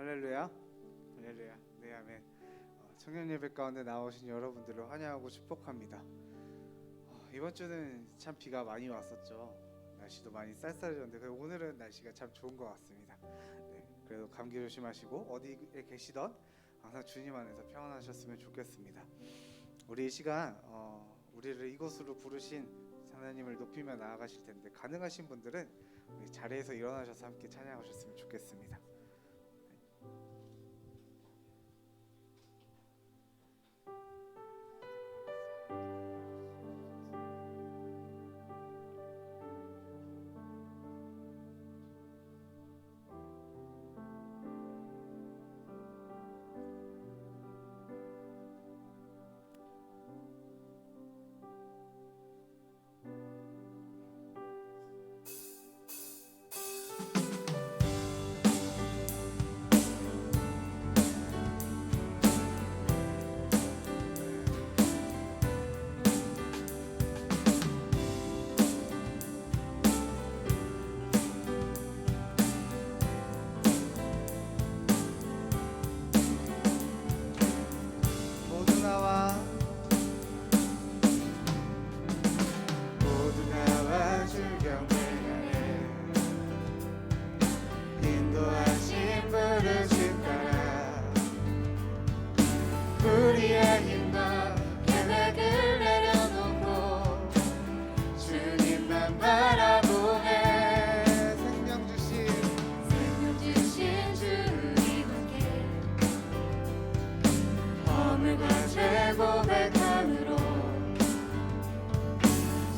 할렐루야, 할렐루야. 네, 아멘. 청년 예배 가운데 나오신 여러분들을 환영하고 축복합니다. 이번 주는 참 비가 많이 왔었죠. 날씨도 많이 쌀쌀해졌는데 오늘은 날씨가 참 좋은 것 같습니다. 네, 그래도 감기 조심하시고 어디에 계시던 항상 주님 안에서 평안하셨으면 좋겠습니다. 우리 이 시간 우리를 이곳으로 부르신 하나님을 높이며 나아가실 텐데 가능하신 분들은 우리 자리에서 일어나셔서 함께 찬양하셨으면 좋겠습니다.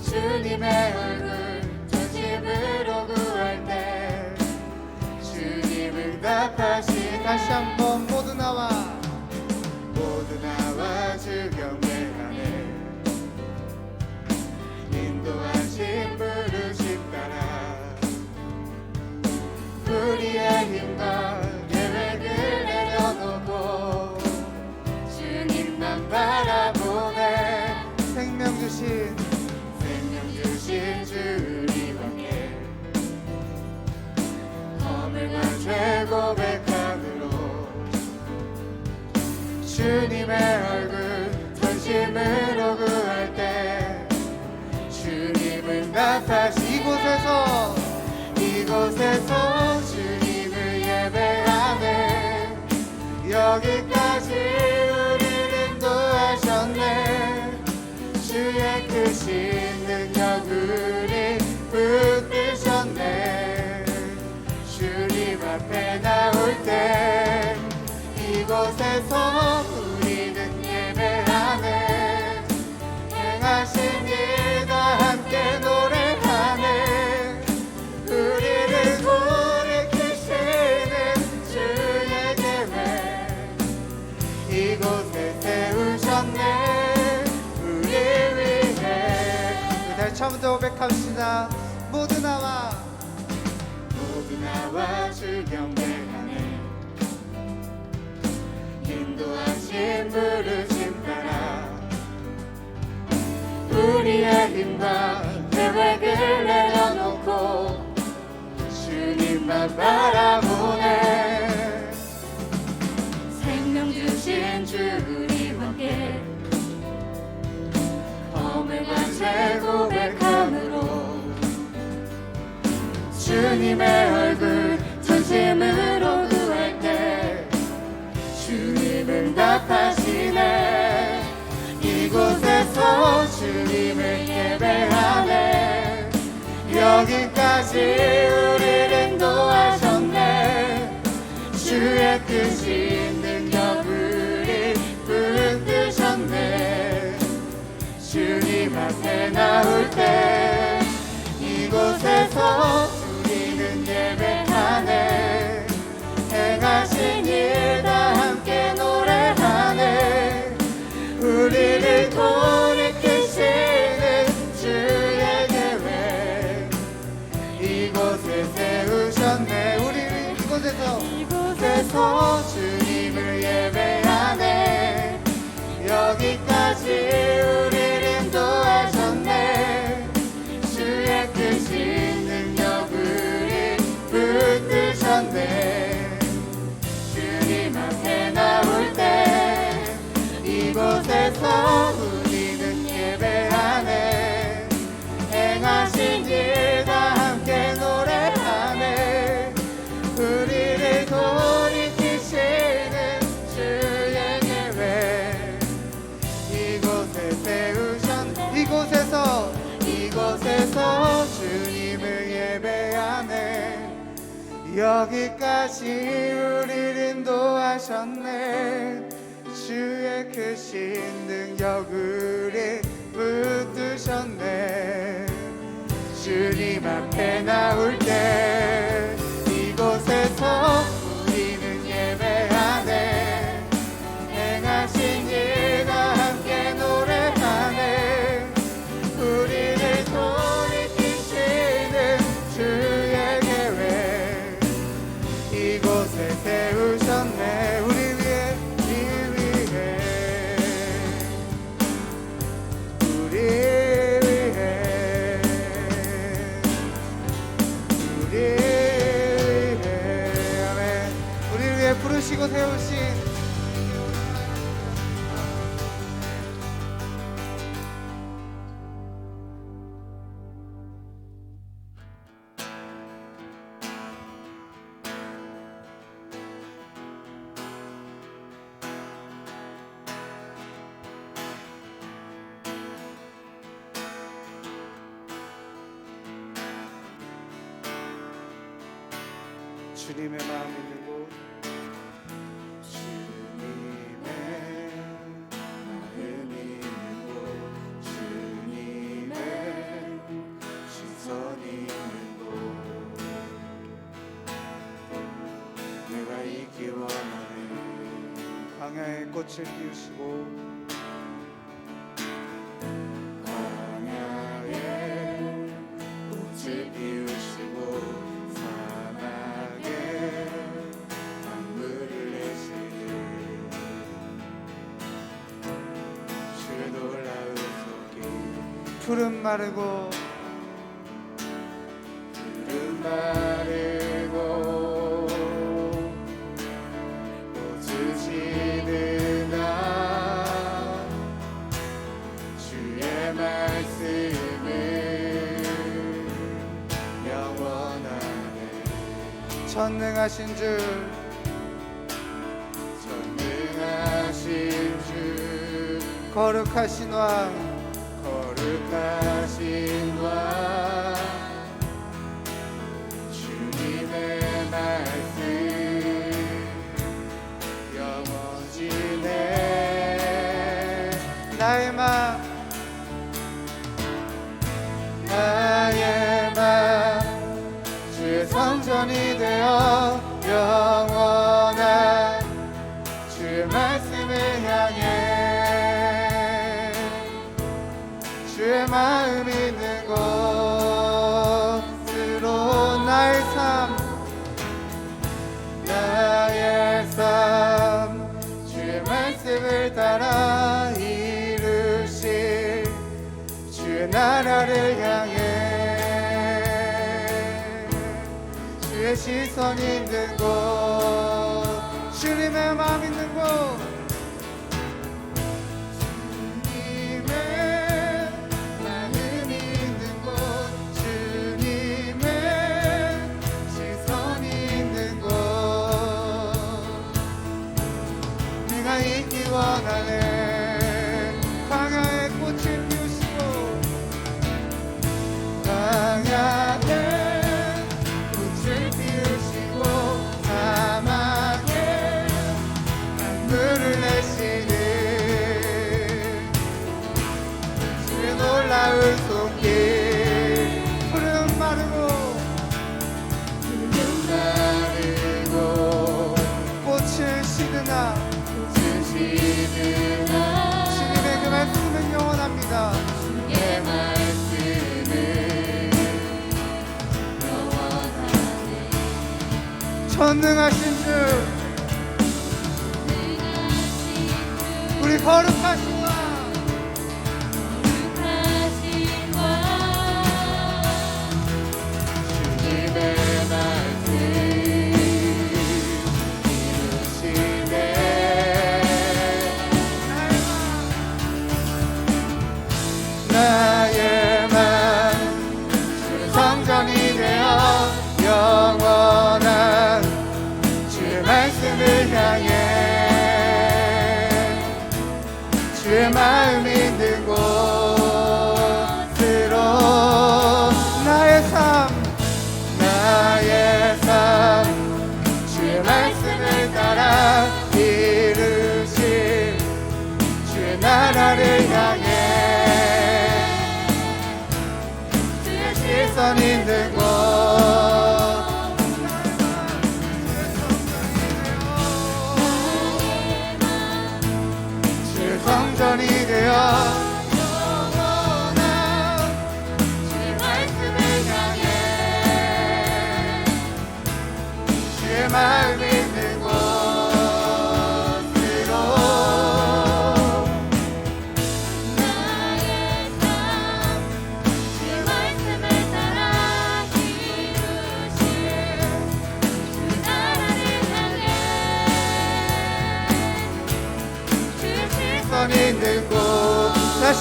주님의 얼굴 전심으로 구할 때 주님 응답하시. 다시 한번 모두 나와 주 경배하네. 인도하신 부르심 따라 우리의 힘과 계획을 내려놓고 주님만 바라보네. 생명 주신 주님 함께 허물과 죄 고백함으로 주님의 얼굴 전심으로 구할 때 주님 응답하시. 이곳에서 주님을 예배하네. 여기까지 우리를 인도하셨네. 주의 크신 능력 우리 붙드셨네. 주님 앞에 나올 때 이곳에서 우리는 예배하네. 행하신 일 다 함께 노래하네. 우리를 돌이키시는 주의 계획 이곳에 세우셨네. 처음부터 고백합시다. 모두 나와 주 경배하네. 인도하신 부르심 따라 우리의 힘과 계획을 내려놓고 주님만 바라보네. 생명 주신 주 우리와 함께 허물과 죄 고백함으로 주님의 얼굴 전심으로 구할 때 주님 응답하시네. 이곳에서 주님을 예배하네. 여기까지 우리를 인도하셨네. 주의 크신 능력 우리 붙드셨네. 주님 앞에 나올 때 이곳에서 우리는 예배하네. 행하신 일 다 함께 노래하네. 우리를 돌이키시는 주의 계획 이곳에 세우셨네. 우리를 이곳에서 주님을 예배하네. 여기까지 우리를 인도하셨네. 주의 크신 능력 여기까지 우리를 인도하셨네. 주의 크신 능력 우리 붙드셨네. 주님 앞에 나올 때 이곳에서 우리는 예배하네. 행하신 일 다 함께 노래하네. 우리를 돌이키시는 주의 계획 이곳에 세우셨네. 우리 위해 아멘. 우리를 위해 부르시고 세우신 주님의 마음 있는 곳, 주님의 마음 있는 곳, 주님의 시선 있는 곳 내가 있기 원하네. 광야의 꽃을 피우시고 광야에 꽃을 피우시고 사막에 강물을 내시네. 주의 놀라운 손길 푸른 마르고 푸른 마르고 꽃을 지는 날 주의 말씀은 영원하네. 전능하신 주 전능하신 주 거룩하신 왕 거룩하신 왕 주님의 말씀 영원지네. 나의 맘 나의 맘 주의 성전이 되어 영원한 주의 말씀을 향해 주의 마음 있는 곳으로 나의 삶 주의 말씀을 따라 이루실 주의 나라를 향해 주의 시선 있는 곳 주님의 마음 있는 곳 주님의 마음 있는 곳 주님의 시선 있는 곳 내가 있기 원하네. 광야의 꽃을 피우시고 광야에 꽃을 피우시고 사막에 강물을 내시는 주의 놀라운 손길 푸른 마르고 마르고 꽃을 시드나 꽃을 시드나 주님의 그 말씀은 영원합니다. 주의 말씀은 영원하네. 전능하신 주 우리 거룩하신 왕 주님의 말씀 이루시네. 나의 맘 주의 성전이 되어 영원한 주의 말씀을 향해 주의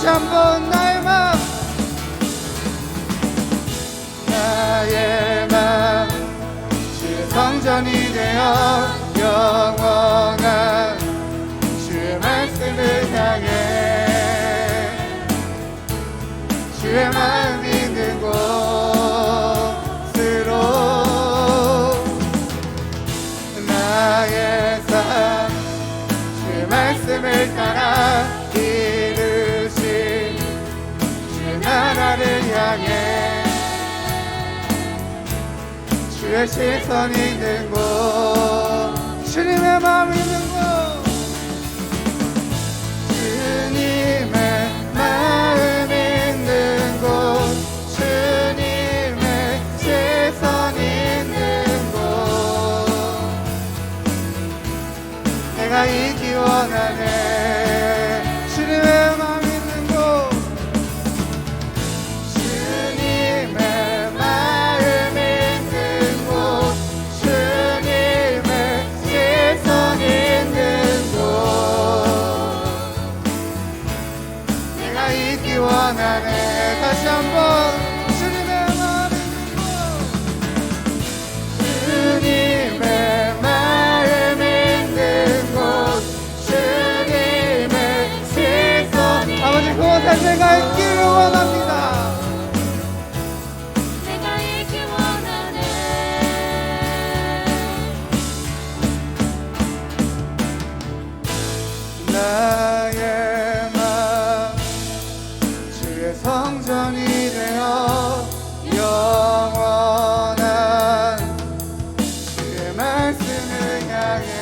다시 한번 나의 마음 주의 성전이 되어 영원한 주의 말씀을 향해 주의 마음 있는 곳으로 나의 삶 주의 말씀을 따라 이루신 주의 나라를 향해 주의 시선 있는 곳 주님의 마음 있는 곳 주님의 마음 있는 곳 주님의 시선 있는 곳 내가 있기 원하네 주님의 마음 있는 곳 주님의 마음 있는 곳 주님의 시선 있는 곳 내가 있기 원하네 다시 한번 주님의 마음 있는 곳 주님의 마음 있는 곳 주님의 시선 아버지 그곳에 내가 있기를 원합니다 내가 있기 원하네 나의 마음 주의 성전이 되어 영원한 주의 말씀을 향해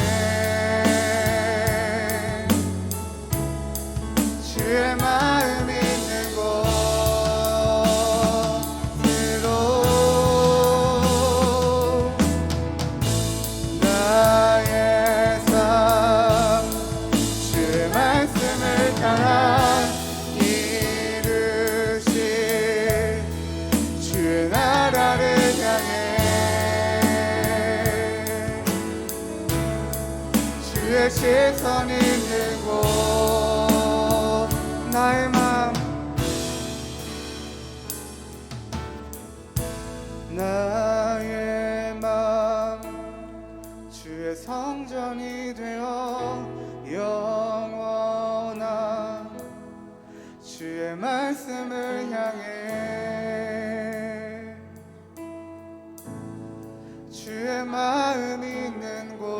주의 마음 있는 곳으로 나의 삶 주의 말씀을 따라 이루신 주의 나라를 향해 주의 시선 있는 곳 나의 마음 나의 마음 주의 성전이 되어 영원한 주의 말씀을 향해 주의 마음 있는 곳으로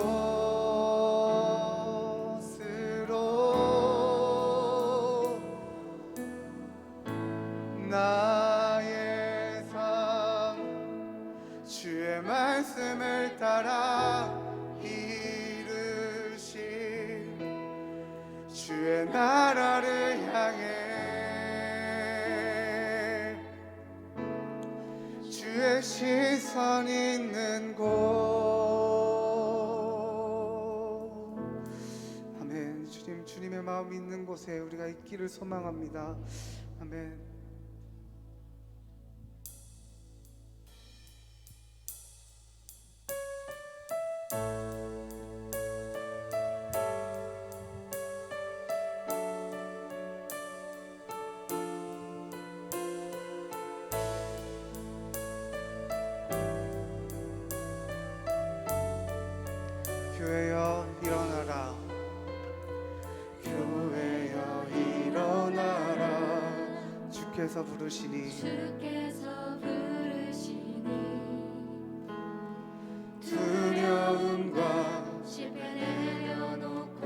나의 삶 주의 말씀을 따라 이루신 주의 나라를 향해 주의 시선 있는 곳 아멘 주님의 마음 있는 곳에 우리가 있기를 소망합니다 아멘 교회여 일어나라 교회여 일어나라 주께서 부르시니 주께서 부르시니 두려움과 실패 내려놓고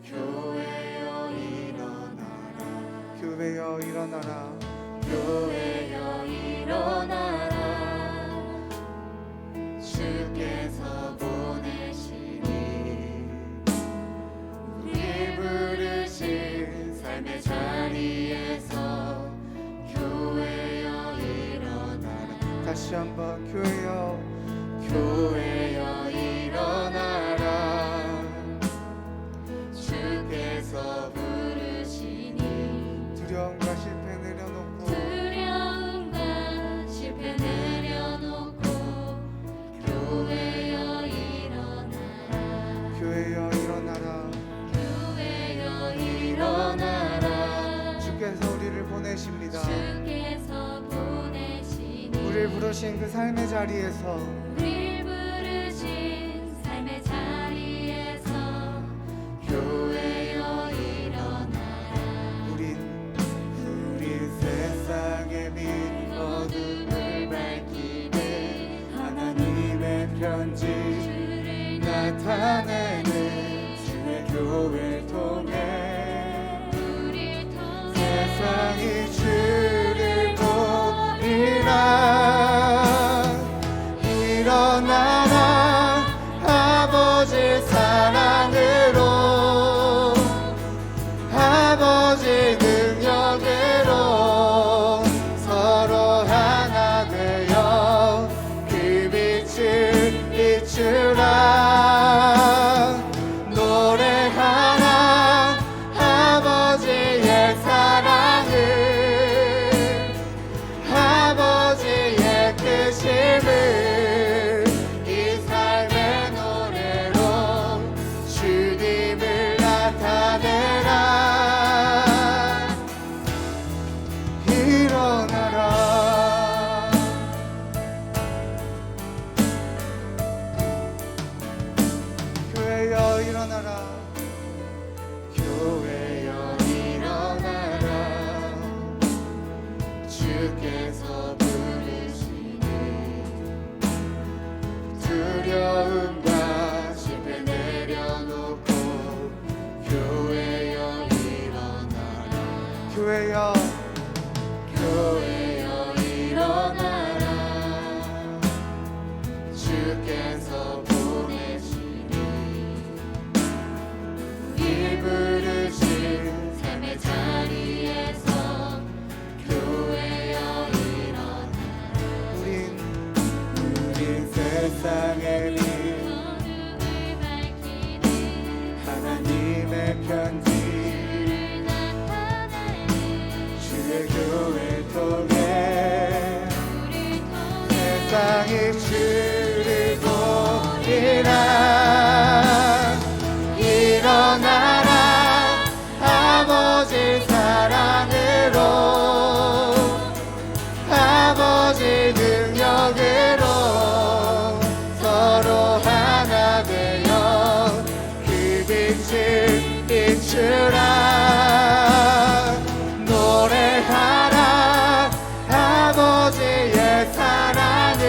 교회여 일어나라 교회여 일어나라 교회여 일어나라 주께서 보내시니 우리 부르신 삶의 자리에서 교회여 일어나라 다시 한번 교회여 교회여 일어나라 주께서 부르시니 두려움과 실패 내려놓고 두려움과 실패 내려놓고 교회여 일어나라 교회여 일어나라 교회여 일어나라 보내십니다. 주께서 보내시니 우리를 부르신 그 삶의 자리에서 우릴 부르신 삶의 자리에서 교회여 일어나라. 우린 세상의 빛 어둠을 밝히는 하나님의 편지 주를 나타내는 주의 교회를 통해 우릴 통해 세상이 주를 보리라. 일어나라 아버지 사랑으로 아버지 능력으로 서로 하나 되어 그 빛을 비추라. 노래하라 아버지의 사랑을 아버지의 크심을 이 삶의 노래로 주님을 나타내라. 일어나라. 교회여 일어나라. 교회여 일어나라. 주께서 부르시니 두려움과 실패 내려놓고 교회여 일어나라. 교회여 교회여 일어나라. 주께서 보내시니 우리 부르신 삶의 자리에서 교회여 일어나라. 우린 세상의 빛 어둠을 밝히는 하나님의 편지 주를 나타내는 주의 교회 통해 우릴 통해 세상이 주를 보리라. 일어나라 아버지 사랑으로 아버지 능력으로 서로 하나 되어 그 빛을 비추라. 노래하라 아버지의 사랑을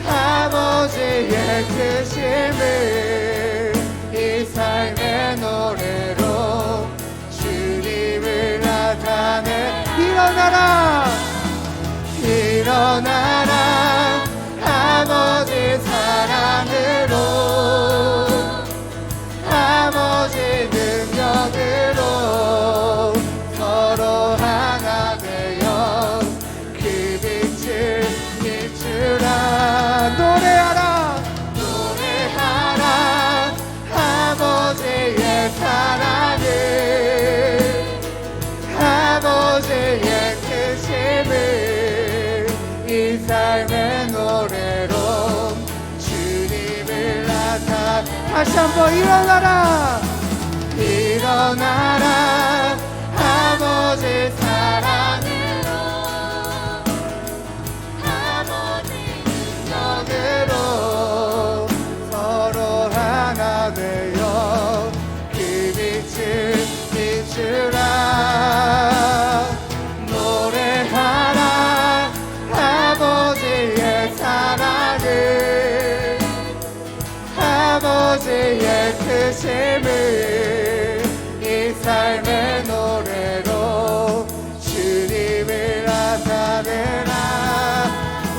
아버지의 크심을 이 삶의 노래로 주님을 나타내. 일어나라 일어나라 아버지 사랑으로 아버지 능력으로 서로 하나 되어 그 빛을 비추라. 노래하라 노래하라 아버지의 사랑을 아버지의 크심을 이 삶의 노래로 주님을 나타. 다시 한번 일어나라 일어나라 아버지 사랑으로 아버지 능력으로 서로 하나 되어 그 빛을 비추라. 노래하라 아버지의 사랑을 아버지의 크심을 이 삶의 노래로 주님을 나타내라.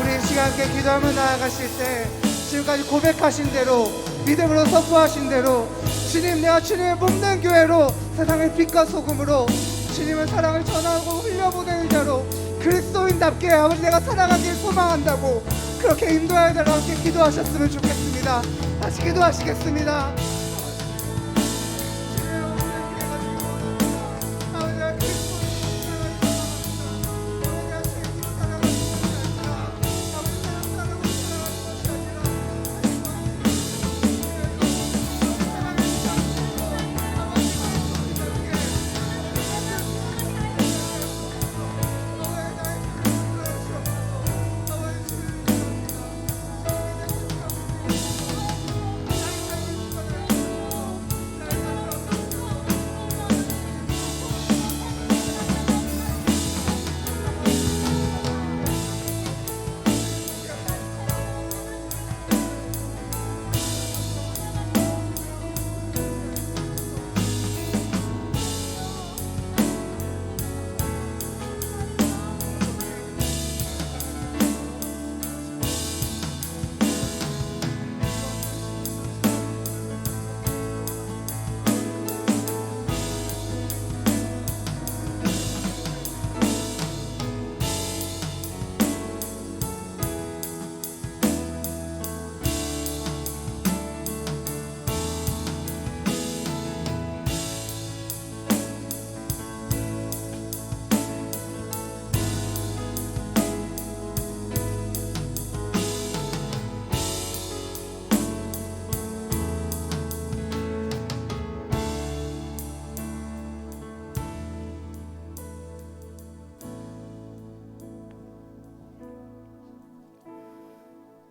우리 시간 함께 기도하며 나아가실 때 지금까지 고백하신 대로 믿음으로 선포하신 대로 주님, 내가 주님을 뽑는 교회로 세상의 빛과 소금으로 주님의 사랑을 전하고 흘려보내는 자로 그리스도인답게 아버지 내가 살아가길 소망한다고 그렇게 인도하여 달라고 함께 기도하셨으면 좋겠습니다. 다시 기도하시겠습니다.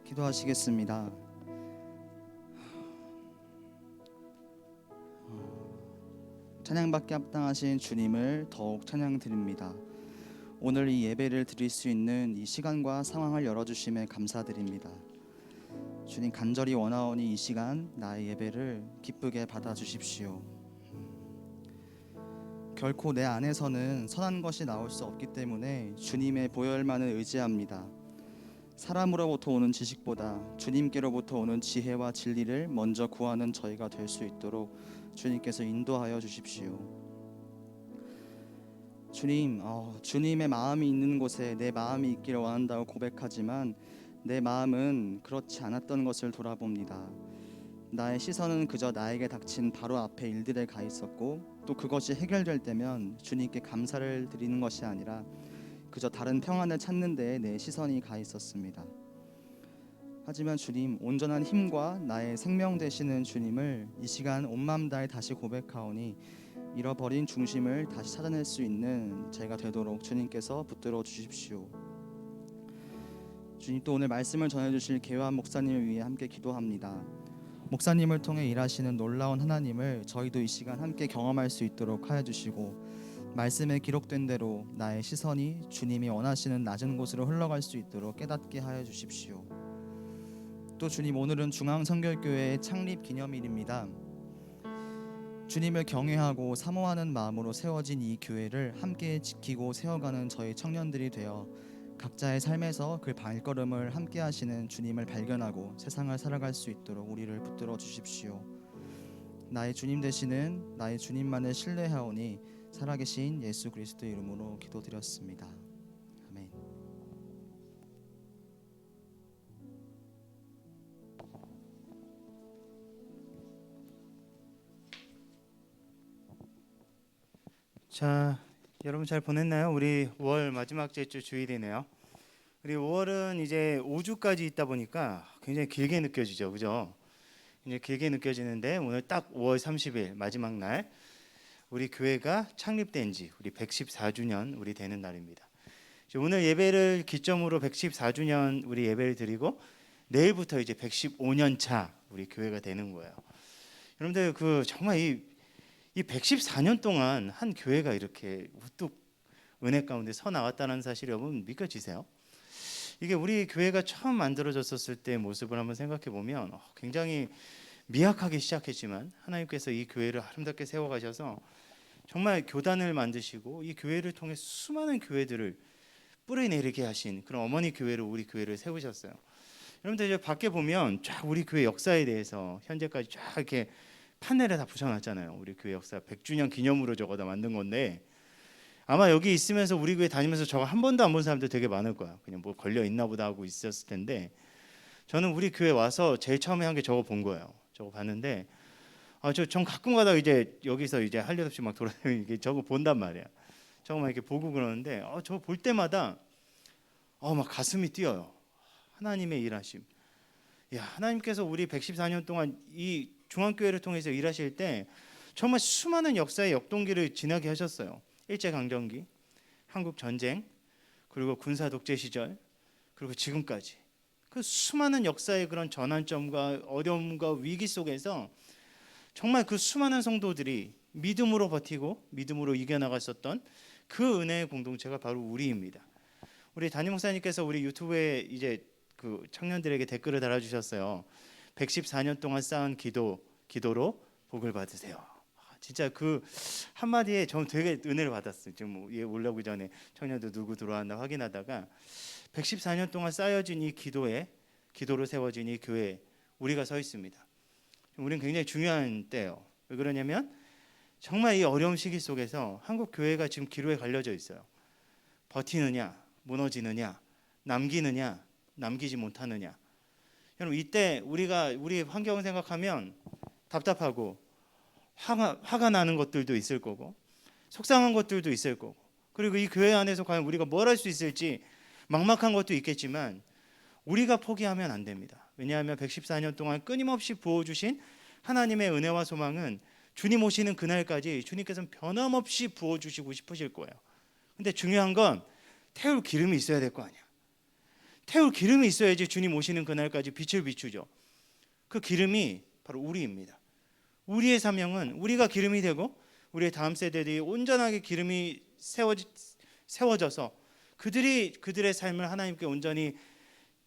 기도하시겠습니다. 찬양받게 합당하신 주님을 더욱 찬양드립니다. 오늘 이 예배를 드릴 수 있는 이 시간과 상황을 열어주심에 감사드립니다. 주님, 간절히 원하오니 이 시간 나의 예배를 기쁘게 받아주십시오. 결코 내 안에서는 선한 것이 나올 수 없기 때문에 주님의 보혈만을 의지합니다. 사람으로부터 오는 지식보다 주님께로부터 오는 지혜와 진리를 먼저 구하는 저희가 될 수 있도록 주님께서 인도하여 주십시오. 주님, 주님의 마음이 있는 곳에 내 마음이 있기를 원한다고 고백하지만 내 마음은 그렇지 않았던 것을 돌아봅니다. 나의 시선은 그저 나에게 닥친 바로 앞에 일들에 가 있었고, 또 그것이 해결될 때면 주님께 감사를 드리는 것이 아니라 그저 다른 평안을 찾는 데에 내 시선이 가 있었습니다. 하지만 주님, 온전한 힘과 나의 생명 되시는 주님을 이 시간 온 마음 다해 다시 고백하오니 잃어버린 중심을 다시 찾아낼 수 있는 제가 되도록 주님께서 붙들어 주십시오. 주님, 또 오늘 말씀을 전해주실 계환 목사님을 위해 함께 기도합니다. 목사님을 통해 일하시는 놀라운 하나님을 저희도 이 시간 함께 경험할 수 있도록 하여 주시고, 말씀에 기록된 대로 나의 시선이 주님이 원하시는 낮은 곳으로 흘러갈 수 있도록 깨닫게 하여 주십시오. 또 주님, 오늘은 중앙선결교회의 창립 기념일입니다. 주님을 경외하고 사모하는 마음으로 세워진 이 교회를 함께 지키고 세워가는 저희 청년들이 되어 각자의 삶에서 그 발걸음을 함께 하시는 주님을 발견하고 세상을 살아갈 수 있도록 우리를 붙들어 주십시오. 나의 주님 되시는 나의 주님만을 신뢰하오니 살아계신 예수 그리스도의 이름으로 기도드렸습니다. 아멘. 자, 여러분 잘 보냈나요? 우리 5월 마지막 주 주일이네요. 우리 5월은 이제 5주까지 있다 보니까 굉장히 길게 느껴지죠, 그죠? 이제 길게 느껴지는데 오늘 딱 5월 30일 마지막 날 우리 교회가 창립된 지 우리 114주년 우리 되는 날입니다. 오늘 예배를 기점으로 114주년 우리 예배를 드리고 내일부터 이제 115년 차 우리 교회가 되는 거예요. 여러분들 그 정말 이 114년 동안 한 교회가 이렇게 우뚝 은혜 가운데 서 나왔다는 사실 여러분 믿겨지세요? 이게 우리 교회가 처음 만들어졌었을 때 모습을 한번 생각해 보면 굉장히 미약하게 시작했지만 하나님께서 이 교회를 아름답게 세워가셔서 정말 교단을 만드시고 이 교회를 통해 수많은 교회들을 뿌리내리게 하신 그런 어머니 교회로 우리 교회를 세우셨어요. 여러분들 이제 밖에 보면 쫙 우리 교회 역사에 대해서 현재까지 쫙 이렇게 판넬에 다 붙여놨잖아요. 우리 교회 역사 100주년 기념으로 저거 다 만든 건데 아마 여기 있으면서 우리 교회 다니면서 저거 한 번도 안 본 사람들 되게 많을 거야. 그냥 뭐 걸려 있나 보다 하고 있었을 텐데 저는 우리 교회 와서 제일 처음에 한 게 저거 본 거예요. 저거 봤는데 전 가끔 가다가 이제 여기서 이제 할 일 없이 막 돌아다니게 저거 본단 말이야. 저거만 이렇게 보고 그러는데 저거 볼 때마다 막 가슴이 뛰어요. 하나님의 일하심. 야, 하나님께서 우리 114년 동안 이 중앙교회를 통해서 일하실 때 정말 수많은 역사의 역동기를 지나게 하셨어요. 일제강점기, 한국 전쟁, 그리고 군사 독재 시절, 그리고 지금까지 그 수많은 역사의 그런 전환점과 어려움과 위기 속에서 정말 그 수많은 성도들이 믿음으로 버티고 믿음으로 이겨나갔었던 그 은혜의 공동체가 바로 우리입니다. 우리 담임 목사님께서 우리 유튜브에 이제 그 청년들에게 댓글을 달아주셨어요. 114년 동안 쌓은 기도로 복을 받으세요. 진짜 그 한마디에 저는 되게 은혜를 받았어요. 지금 올라오기 전에 청년들 누구 들어왔나 확인하다가 114년 동안 쌓여진 이 기도로 세워진 이 교회에 우리가 서 있습니다. 우리는 굉장히 중요한 때예요. 왜 그러냐면 정말 이 어려운 시기 속에서 한국 교회가 지금 기로에 갈려져 있어요. 버티느냐, 무너지느냐, 남기느냐, 남기지 못하느냐. 여러분 이때 우리 환경을 생각하면 답답하고 화가 나는 것들도 있을 거고 속상한 것들도 있을 거고 그리고 이 교회 안에서 과연 우리가 뭘 할 수 있을지 막막한 것도 있겠지만 우리가 포기하면 안 됩니다. 왜냐하면 114년 동안 끊임없이 부어주신 하나님의 은혜와 소망은 주님 오시는 그날까지 주님께서는 변함없이 부어주시고 싶으실 거예요. 근데 중요한 건 태울 기름이 있어야 될 거 아니야. 태울 기름이 있어야지 주님 오시는 그날까지 빛을 비추죠. 그 기름이 바로 우리입니다. 우리의 사명은 우리가 기름이 되고 우리의 다음 세대들이 온전하게 기름이 세워져서 그들의 삶을 하나님께 온전히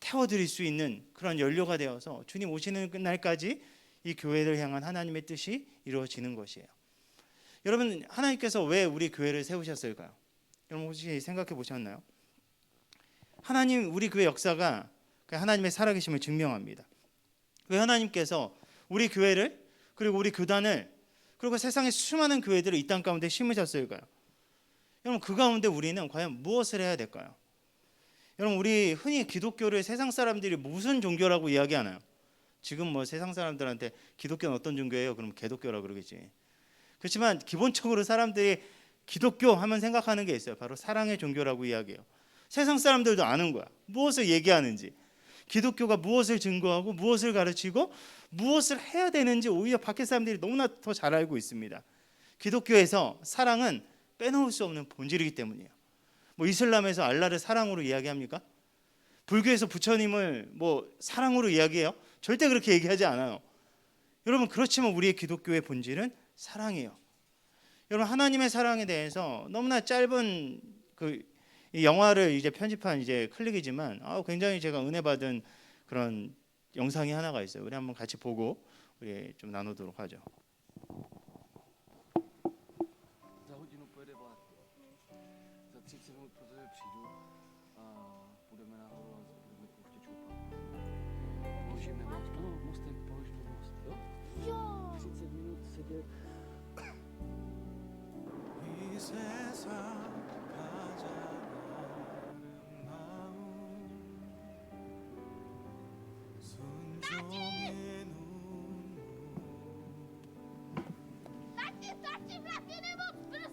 태워드릴 수 있는 그런 연료가 되어서 주님 오시는 날까지 이 교회를 향한 하나님의 뜻이 이루어지는 것이에요. 여러분, 하나님께서 왜 우리 교회를 세우셨을까요? 여러분 혹시 생각해 보셨나요? 하나님, 우리 교회 역사가 하나님의 살아계심을 증명합니다. 왜 하나님께서 우리 교회를, 그리고 우리 교단을, 그리고 세상의 수많은 교회들을 이 땅 가운데 심으셨을까요? 여러분, 그 가운데 우리는 과연 무엇을 해야 될까요? 여러분, 우리 흔히 기독교를 세상 사람들이 무슨 종교라고 이야기하나요? 지금 뭐 세상 사람들한테 기독교는 어떤 종교예요? 그럼 개독교라고 그러겠지. 그렇지만 기본적으로 사람들이 기독교 하면 생각하는 게 있어요. 바로 사랑의 종교라고 이야기해요. 세상 사람들도 아는 거야. 무엇을 얘기하는지, 기독교가 무엇을 증거하고 무엇을 가르치고 무엇을 해야 되는지 오히려 밖에 사람들이 너무나 더 잘 알고 있습니다. 기독교에서 사랑은 빼놓을 수 없는 본질이기 때문이에요. 뭐 이슬람에서 알라를 사랑으로 이야기합니까? 불교에서 부처님을 뭐 사랑으로 이야기해요? 절대 그렇게 얘기하지 않아요. 여러분, 그렇지만 우리의 기독교의 본질은 사랑이에요. 여러분, 하나님의 사랑에 대해서 너무나 짧은 이 영화를 이제 편집한 이제 클릭이지만 굉장히 제가 은혜 받은 그런 영상이 하나가 있어요. 우리 한번 같이 보고 우리 좀 나누도록 하죠. Za hodinu pojede vlak. Za 30 minut po tebe přijdu a půjdeme nahoru a budeme pouštět šupat. Položíme most. No, mostem položíme most, jo? Jo! 30 minut sedět. 이 세상 가장 아름다운 순종의 눈물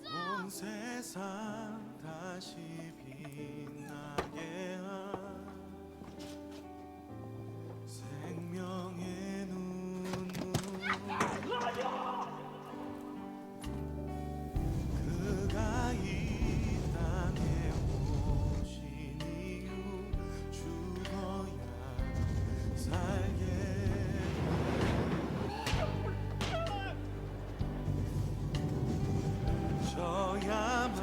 온 세상 다시 빛나게 한 생명의 눈물 그가 이 땅에 오신 이유 죽어야 살게 저야만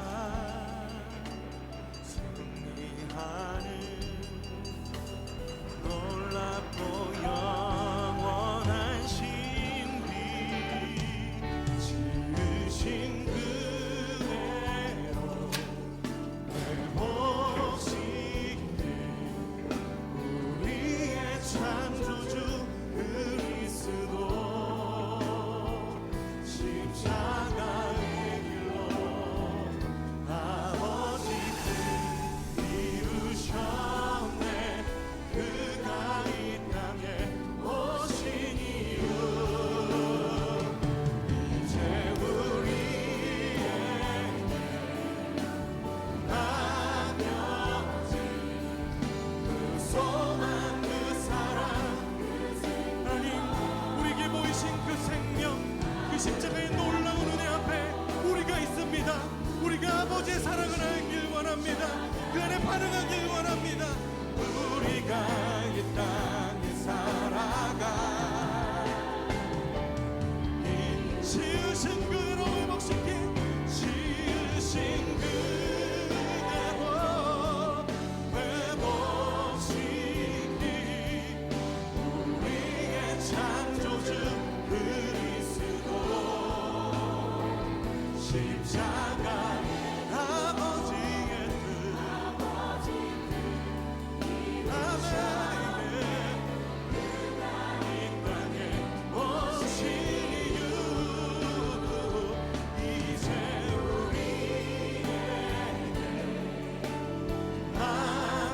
승리하는 놀랍고 영원한 신비 지으신 그대로 회복시켜 우리의 창조주 그리스도 십자가의 길로 아버지 뜻 이루셨네 그가 이 땅에 오신 이유 이제 우리에게 나머지 그 소망 그 사랑 하나님 우리에게 보이신 그 생명 그 십자가의 놀라운 은혜 앞에 우리가 있습니다. 우리가 아버지의 사랑을 알길 원합니다. 그 안에 반응하길 원합니다. 우리가 이 땅에 살아가 이 지으신 그대로 회복시킨 지으신 그대로 회복시킨 우리의 창조주 그리스도 십자가 아버지의 뜻 아버지의 이 땅에 오신 이유 이제 우리에게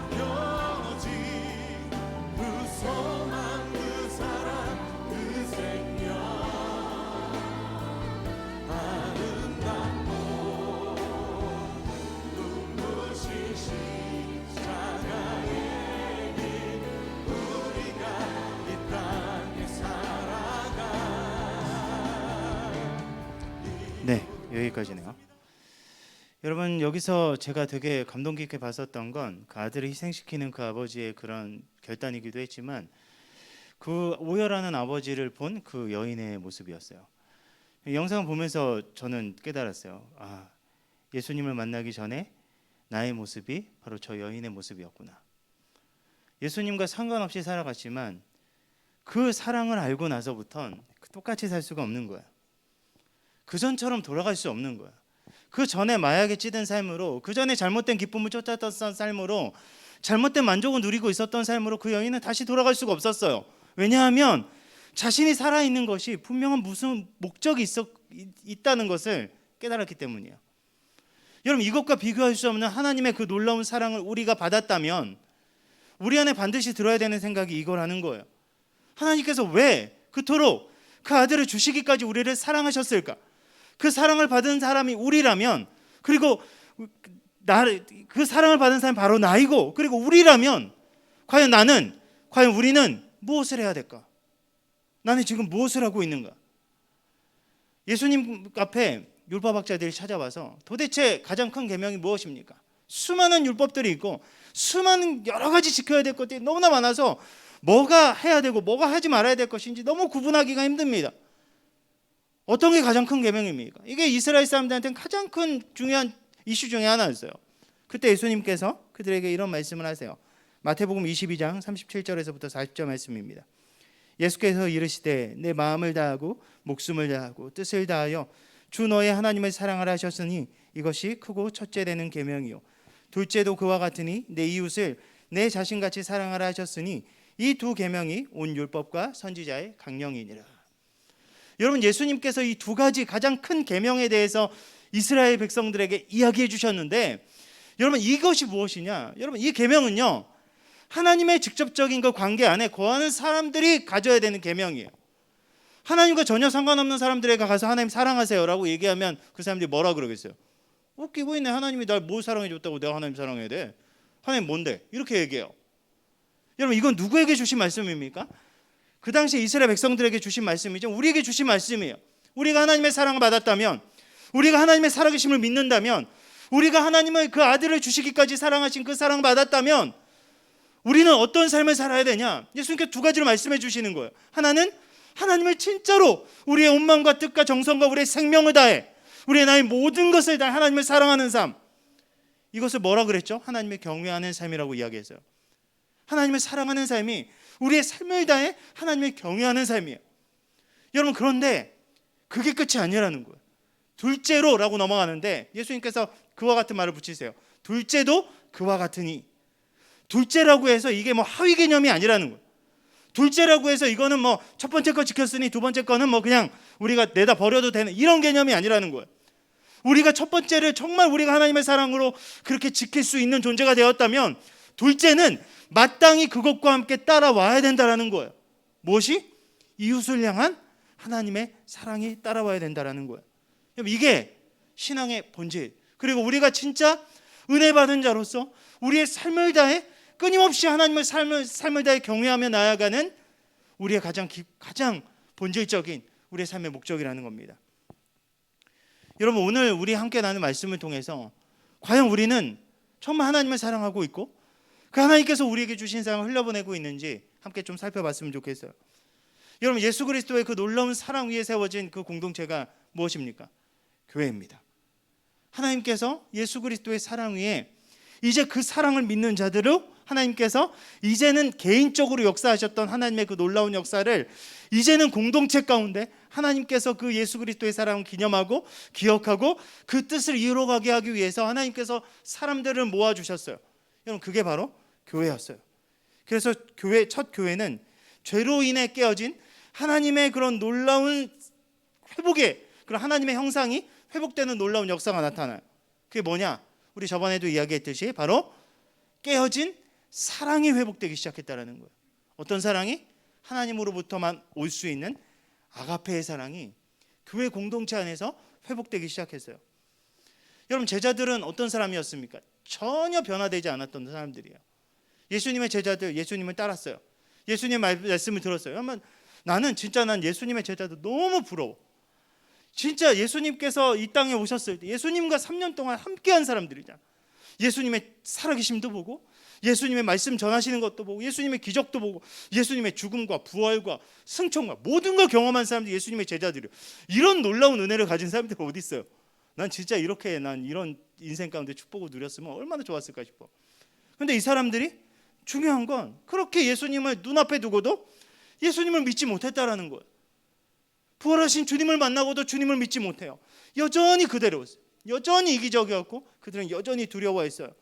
맡겨진 그 소망 그 사랑 그 생명 아름답고 눈부신 십자가의 길 우리가 이 땅에 살아가 네, 여기까지네요. 여러분 여기서 제가 되게 감동 깊게 봤었던 건 그 아들을 희생시키는 그 아버지의 그런 결단이기도 했지만 그 오열하는 아버지를 본 그 여인의 모습이었어요. 이 영상을 보면서 저는 깨달았어요. 아, 예수님을 만나기 전에 나의 모습이 바로 저 여인의 모습이었구나. 예수님과 상관없이 살아갔지만 그 사랑을 알고 나서부턴 똑같이 살 수가 없는 거야. 그 전처럼 돌아갈 수 없는 거야. 그 전에 마약에 찌든 삶으로, 그 전에 잘못된 기쁨을 쫓았던 삶으로, 잘못된 만족을 누리고 있었던 삶으로 그 여인은 다시 돌아갈 수가 없었어요. 왜냐하면 자신이 살아있는 것이 분명한 무슨 목적이 있다는 것을 깨달았기 때문이에요. 여러분 이것과 비교할 수 없는 하나님의 그 놀라운 사랑을 우리가 받았다면 우리 안에 반드시 들어야 되는 생각이 이거라는 거예요. 하나님께서 왜 그토록 그 아들을 주시기까지 우리를 사랑하셨을까? 그 사랑을 받은 사람이 우리라면, 그리고 그 사랑을 받은 사람이 바로 나이고, 그리고 우리라면 과연 우리는 무엇을 해야 될까? 나는 지금 무엇을 하고 있는가? 예수님 앞에 율법학자들이 찾아와서 도대체 가장 큰 계명이 무엇입니까? 수많은 율법들이 있고 수많은 여러 가지 지켜야 될 것들이 너무나 많아서 뭐가 해야 되고 뭐가 하지 말아야 될 것인지 너무 구분하기가 힘듭니다. 어떤 게 가장 큰 계명입니까? 이게 이스라엘 사람들한테는 가장 큰 중요한 이슈 중에 하나였어요. 그때 예수님께서 그들에게 이런 말씀을 하세요. 마태복음 22장 37절에서부터 40절 말씀입니다. 예수께서 이르시되 내 마음을 다하고 목숨을 다하고 뜻을 다하여 주 너의 하나님을 사랑하라 하셨으니 이것이 크고 첫째 되는 계명이요 둘째도 그와 같으니 내 이웃을 내 자신같이 사랑하라 하셨으니 이 두 계명이 온 율법과 선지자의 강령이니라. 여러분 예수님께서 이 두 가지 가장 큰 계명에 대해서 이스라엘 백성들에게 이야기해 주셨는데, 여러분 이것이 무엇이냐? 여러분 이 계명은요 하나님의 직접적인 그 관계 안에 거하는 사람들이 가져야 되는 계명이에요. 하나님과 전혀 상관없는 사람들에게 가서 하나님 사랑하세요라고 얘기하면 그 사람들이 뭐라 그러겠어요? 웃기고 있네. 하나님이 날 뭘 사랑해 줬다고 내가 하나님 사랑해야 돼? 하나님 뭔데? 이렇게 얘기해요. 여러분 이건 누구에게 주신 말씀입니까? 그 당시 이스라엘 백성들에게 주신 말씀이죠. 우리에게 주신 말씀이에요. 우리가 하나님의 사랑을 받았다면, 우리가 하나님의 살아계심을 믿는다면, 우리가 하나님의 그 아들을 주시기까지 사랑하신 그 사랑을 받았다면 우리는 어떤 삶을 살아야 되냐? 예수님께서 두 가지로 말씀해 주시는 거예요. 하나는 하나님을 진짜로 우리의 온 마음과 뜻과 정성과 우리의 생명을 다해, 우리의 나의 모든 것을 다해 하나님을 사랑하는 삶. 이것을 뭐라 그랬죠? 하나님을 경외하는 삶이라고 이야기했어요. 하나님을 사랑하는 삶이 우리의 삶을 다해 하나님을 경외하는 삶이에요. 여러분 그런데 그게 끝이 아니라는 거예요. 둘째로라고 넘어가는데 예수님께서 그와 같은 말을 붙이세요. 둘째도 그와 같으니. 둘째라고 해서 이게 뭐 하위 개념이 아니라는 거예요. 둘째라고 해서 이거는 뭐 첫 번째 거 지켰으니 두 번째 거는 뭐 그냥 우리가 내다 버려도 되는 이런 개념이 아니라는 거예요. 우리가 첫 번째를 정말 우리가 하나님의 사랑으로 그렇게 지킬 수 있는 존재가 되었다면 둘째는 마땅히 그것과 함께 따라와야 된다라는 거예요. 무엇이? 이웃을 향한 하나님의 사랑이 따라와야 된다라는 거예요. 이게 신앙의 본질. 그리고 우리가 진짜 은혜 받은 자로서 우리의 삶을 다해 끊임없이 하나님의 삶을 다해 경외하며 나아가는 우리의 가장 본질적인 우리의 삶의 목적이라는 겁니다. 여러분 오늘 우리 함께 나눈 말씀을 통해서 과연 우리는 정말 하나님을 사랑하고 있고 그 하나님께서 우리에게 주신 사랑을 흘려보내고 있는지 함께 좀 살펴봤으면 좋겠어요. 여러분 예수 그리스도의 그 놀라운 사랑 위에 세워진 그 공동체가 무엇입니까? 교회입니다. 하나님께서 예수 그리스도의 사랑 위에 이제 그 사랑을 믿는 자들로 하나님께서 이제는 개인적으로 역사하셨던 하나님의 그 놀라운 역사를 이제는 공동체 가운데 하나님께서 그 예수 그리스도의 사랑을 기념하고 기억하고 그 뜻을 이루어가게 하기 위해서 하나님께서 사람들을 모아주셨어요. 여러분 그게 바로 교회였어요. 그래서 첫 교회는 죄로 인해 깨어진 하나님의 그런 놀라운 회복의 그런 하나님의 형상이 회복되는 놀라운 역사가 나타나요. 그게 뭐냐? 우리 저번에도 이야기했듯이 바로 깨어진 사랑이 회복되기 시작했다는 거예요. 어떤 사랑이? 하나님으로부터만 올 수 있는 아가페의 사랑이 교회 공동체 안에서 회복되기 시작했어요. 여러분 제자들은 어떤 사람이었습니까? 전혀 변화되지 않았던 사람들이에요. 예수님의 제자들 예수님을 따랐어요. 예수님의 말씀을 들었어요. 난 예수님의 제자들 너무 부러워. 진짜 예수님께서 이 땅에 오셨을 때 예수님과 3년 동안 함께한 사람들이잖아. 예수님의 살아계심도 보고 예수님의 말씀 전하시는 것도 보고 예수님의 기적도 보고 예수님의 죽음과 부활과 승천과 모든 걸 경험한 사람들이 예수님의 제자들이에요. 이런 놀라운 은혜를 가진 사람들이 어디 있어요? 난 진짜 이렇게 난 이런 인생 가운데 축복을 누렸으면 얼마나 좋았을까 싶어. 근데 이 사람들이 중요한 건 그렇게 예수님을 눈앞에 두고도 예수님을 믿지 못했다라는 거예요. 부활하신 주님을 만나고도 주님을 믿지 못해요. 여전히 그대로였어요. 여전히 이기적이었고 그들은 여전히 두려워했어요.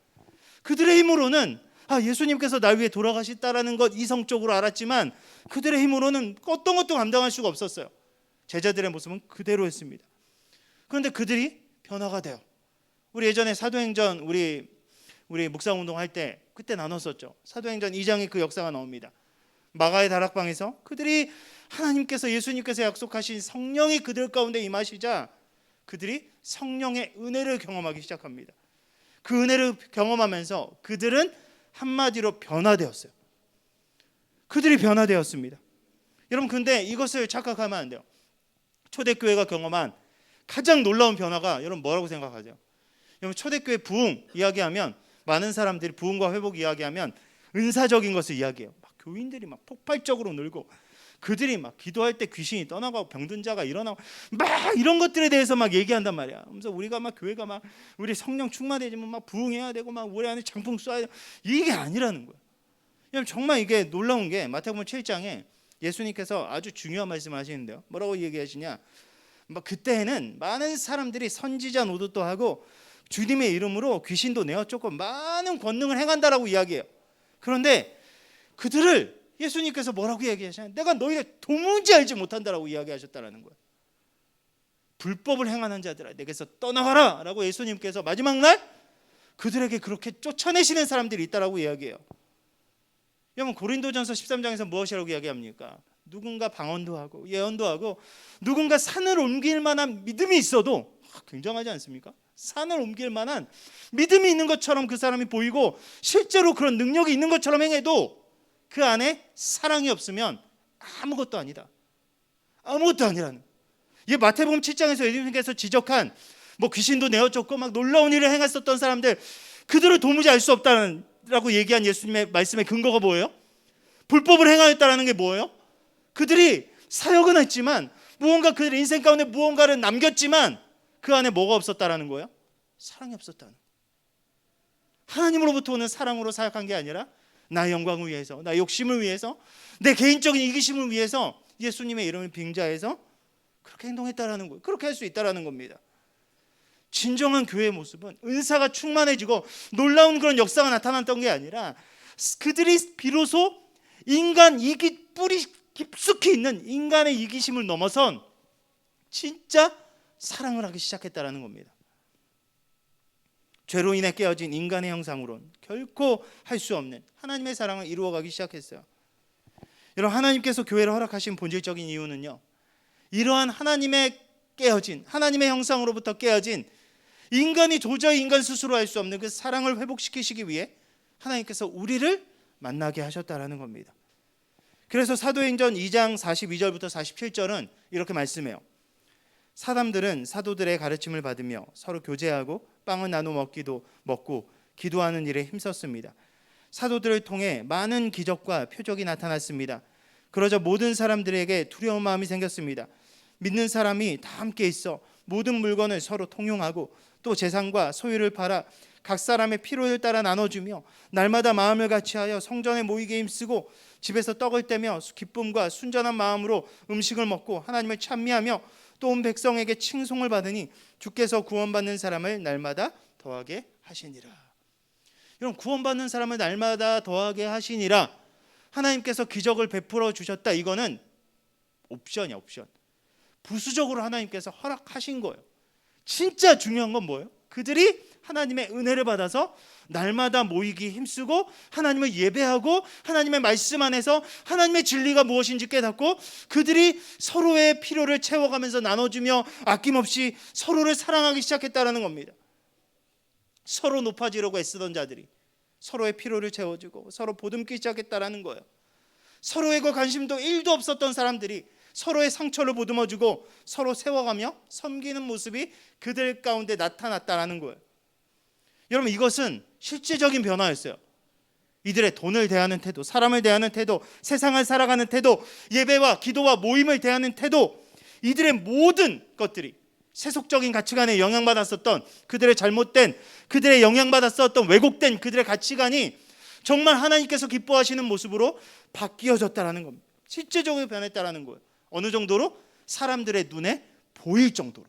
그들의 힘으로는 예수님께서 날 위해 돌아가셨다라는 것 이성적으로 알았지만 그들의 힘으로는 어떤 것도 감당할 수가 없었어요. 제자들의 모습은 그대로였습니다. 그런데 그들이 변화가 돼요. 우리 예전에 사도행전 우리 묵상운동 할 때 그때 나눴었죠. 사도행전 2장에 그 역사가 나옵니다. 마가의 다락방에서 그들이 하나님께서 예수님께서 약속하신 성령이 그들 가운데 임하시자 그들이 성령의 은혜를 경험하기 시작합니다. 그 은혜를 경험하면서 그들은 한마디로 변화되었어요. 그들이 변화되었습니다. 여러분 근데 이것을 착각하면 안 돼요. 초대교회가 경험한 가장 놀라운 변화가 여러분 뭐라고 생각하세요? 여러분 초대교회 부흥 이야기하면 많은 사람들이 부흥과 회복 이야기하면 은사적인 것을 이야기해요. 막 교인들이 막 폭발적으로 늘고 그들이 막 기도할 때 귀신이 떠나가고 병든 자가 일어나고 막 이런 것들에 대해서 막 얘기한단 말이야. 그래서 우리가 막 교회가 막 우리 성령 충만해지면 막 부흥해야 되고 막 우리 안에 장풍 쏴야 되고 이게 아니라는 거예요. 여러분 정말 이게 놀라운 게 마태복음 7장에 예수님께서 아주 중요한 말씀을 하시는데요. 뭐라고 얘기하시냐? 막 그때에는 많은 사람들이 선지자 노릇도 하고 주님의 이름으로 귀신도 내어쫓고 많은 권능을 행한다라고 이야기해요. 그런데 그들을 예수님께서 뭐라고 얘기하시냐? 내가 너희를 도무지 알지 못한다라고 이야기하셨다라는 거예요. 불법을 행하는 자들아 내게서 떠나가라 라고 예수님께서 마지막 날 그들에게 그렇게 쫓아내시는 사람들이 있다라고 이야기해요. 여러분 고린도전서 13장에서 무엇이라고 이야기합니까? 누군가 방언도 하고 예언도 하고 누군가 산을 옮길 만한 믿음이 있어도 굉장하지 않습니까? 산을 옮길 만한 믿음이 있는 것처럼 그 사람이 보이고 실제로 그런 능력이 있는 것처럼 행해도 그 안에 사랑이 없으면 아무것도 아니다. 아무것도 아니라는. 이 마태복음 7장에서 예수님께서 지적한 뭐 귀신도 내어쫓고 막 놀라운 일을 행했었던 사람들 그들을 도무지 알 수 없다라고 얘기한 예수님의 말씀의 근거가 뭐예요? 불법을 행하였다라는 게 뭐예요? 그들이 사역은 했지만 무언가 그들 인생 가운데 무언가를 남겼지만 그 안에 뭐가 없었다라는 거예요? 사랑이 없었다는. 하나님으로부터 오는 사랑으로 사역한 게 아니라 나의 영광을 위해서, 나의 욕심을 위해서, 내 개인적인 이기심을 위해서 예수님의 이름을 빙자해서 그렇게 행동했다라는 거예요. 그렇게 할 수 있다라는 겁니다. 진정한 교회의 모습은 은사가 충만해지고 놀라운 그런 역사가 나타났던 게 아니라 그들이 비로소 인간 뿌리 깊숙이 있는 인간의 이기심을 넘어선 진짜 사랑을 하기 시작했다라는 겁니다. 죄로 인해 깨어진 인간의 형상으로는 결코 할 수 없는 하나님의 사랑을 이루어가기 시작했어요. 여러분 하나님께서 교회를 허락하신 본질적인 이유는요. 이러한 하나님의 깨어진 하나님의 형상으로부터 깨어진 인간이 도저히 인간 스스로 할 수 없는 그 사랑을 회복시키시기 위해 하나님께서 우리를 만나게 하셨다라는 겁니다. 그래서 사도행전 2장 42절부터 47절은 이렇게 말씀해요. 사람들은 사도들의 가르침을 받으며 서로 교제하고 빵을 나눠 먹고 기도하는 일에 힘썼습니다. 사도들을 통해 많은 기적과 표적이 나타났습니다. 그러자 모든 사람들에게 두려운 마음이 생겼습니다. 믿는 사람이 다 함께 있어 모든 물건을 서로 통용하고 또 재산과 소유를 팔아 각 사람의 필요를 따라 나눠주며 날마다 마음을 같이하여 성전에 모이게 힘쓰고 집에서 떡을 떼며 기쁨과 순전한 마음으로 음식을 먹고 하나님을 찬미하며 또 온 백성에게 칭송을 받으니 주께서 구원받는 사람을 날마다 더하게 하시니라. 이런 구원받는 사람을 날마다 더하게 하시니라. 하나님께서 기적을 베풀어 주셨다. 이거는 옵션이야, 옵션. 부수적으로 하나님께서 허락하신 거예요. 진짜 중요한 건 뭐예요? 그들이 하나님의 은혜를 받아서 날마다 모이기 힘쓰고 하나님을 예배하고 하나님의 말씀 안에서 하나님의 진리가 무엇인지 깨닫고 그들이 서로의 필요를 채워가면서 나눠주며 아낌없이 서로를 사랑하기 시작했다는 겁니다. 서로 높아지려고 애쓰던 자들이 서로의 필요를 채워주고 서로 보듬기 시작했다는 거예요. 서로에게 관심도 1도 없었던 사람들이 서로의 상처를 보듬어주고 서로 세워가며 섬기는 모습이 그들 가운데 나타났다라는 거예요. 여러분, 이것은 실제적인 변화였어요. 이들의 돈을 대하는 태도, 사람을 대하는 태도, 세상을 살아가는 태도, 예배와 기도와 모임을 대하는 태도, 이들의 모든 것들이 세속적인 가치관에 영향받았었던 그들의 잘못된, 그들의 영향받았었던 왜곡된 그들의 가치관이 정말 하나님께서 기뻐하시는 모습으로 바뀌어졌다라는 겁니다. 실제적으로 변했다라는 거예요. 어느 정도로? 사람들의 눈에 보일 정도로.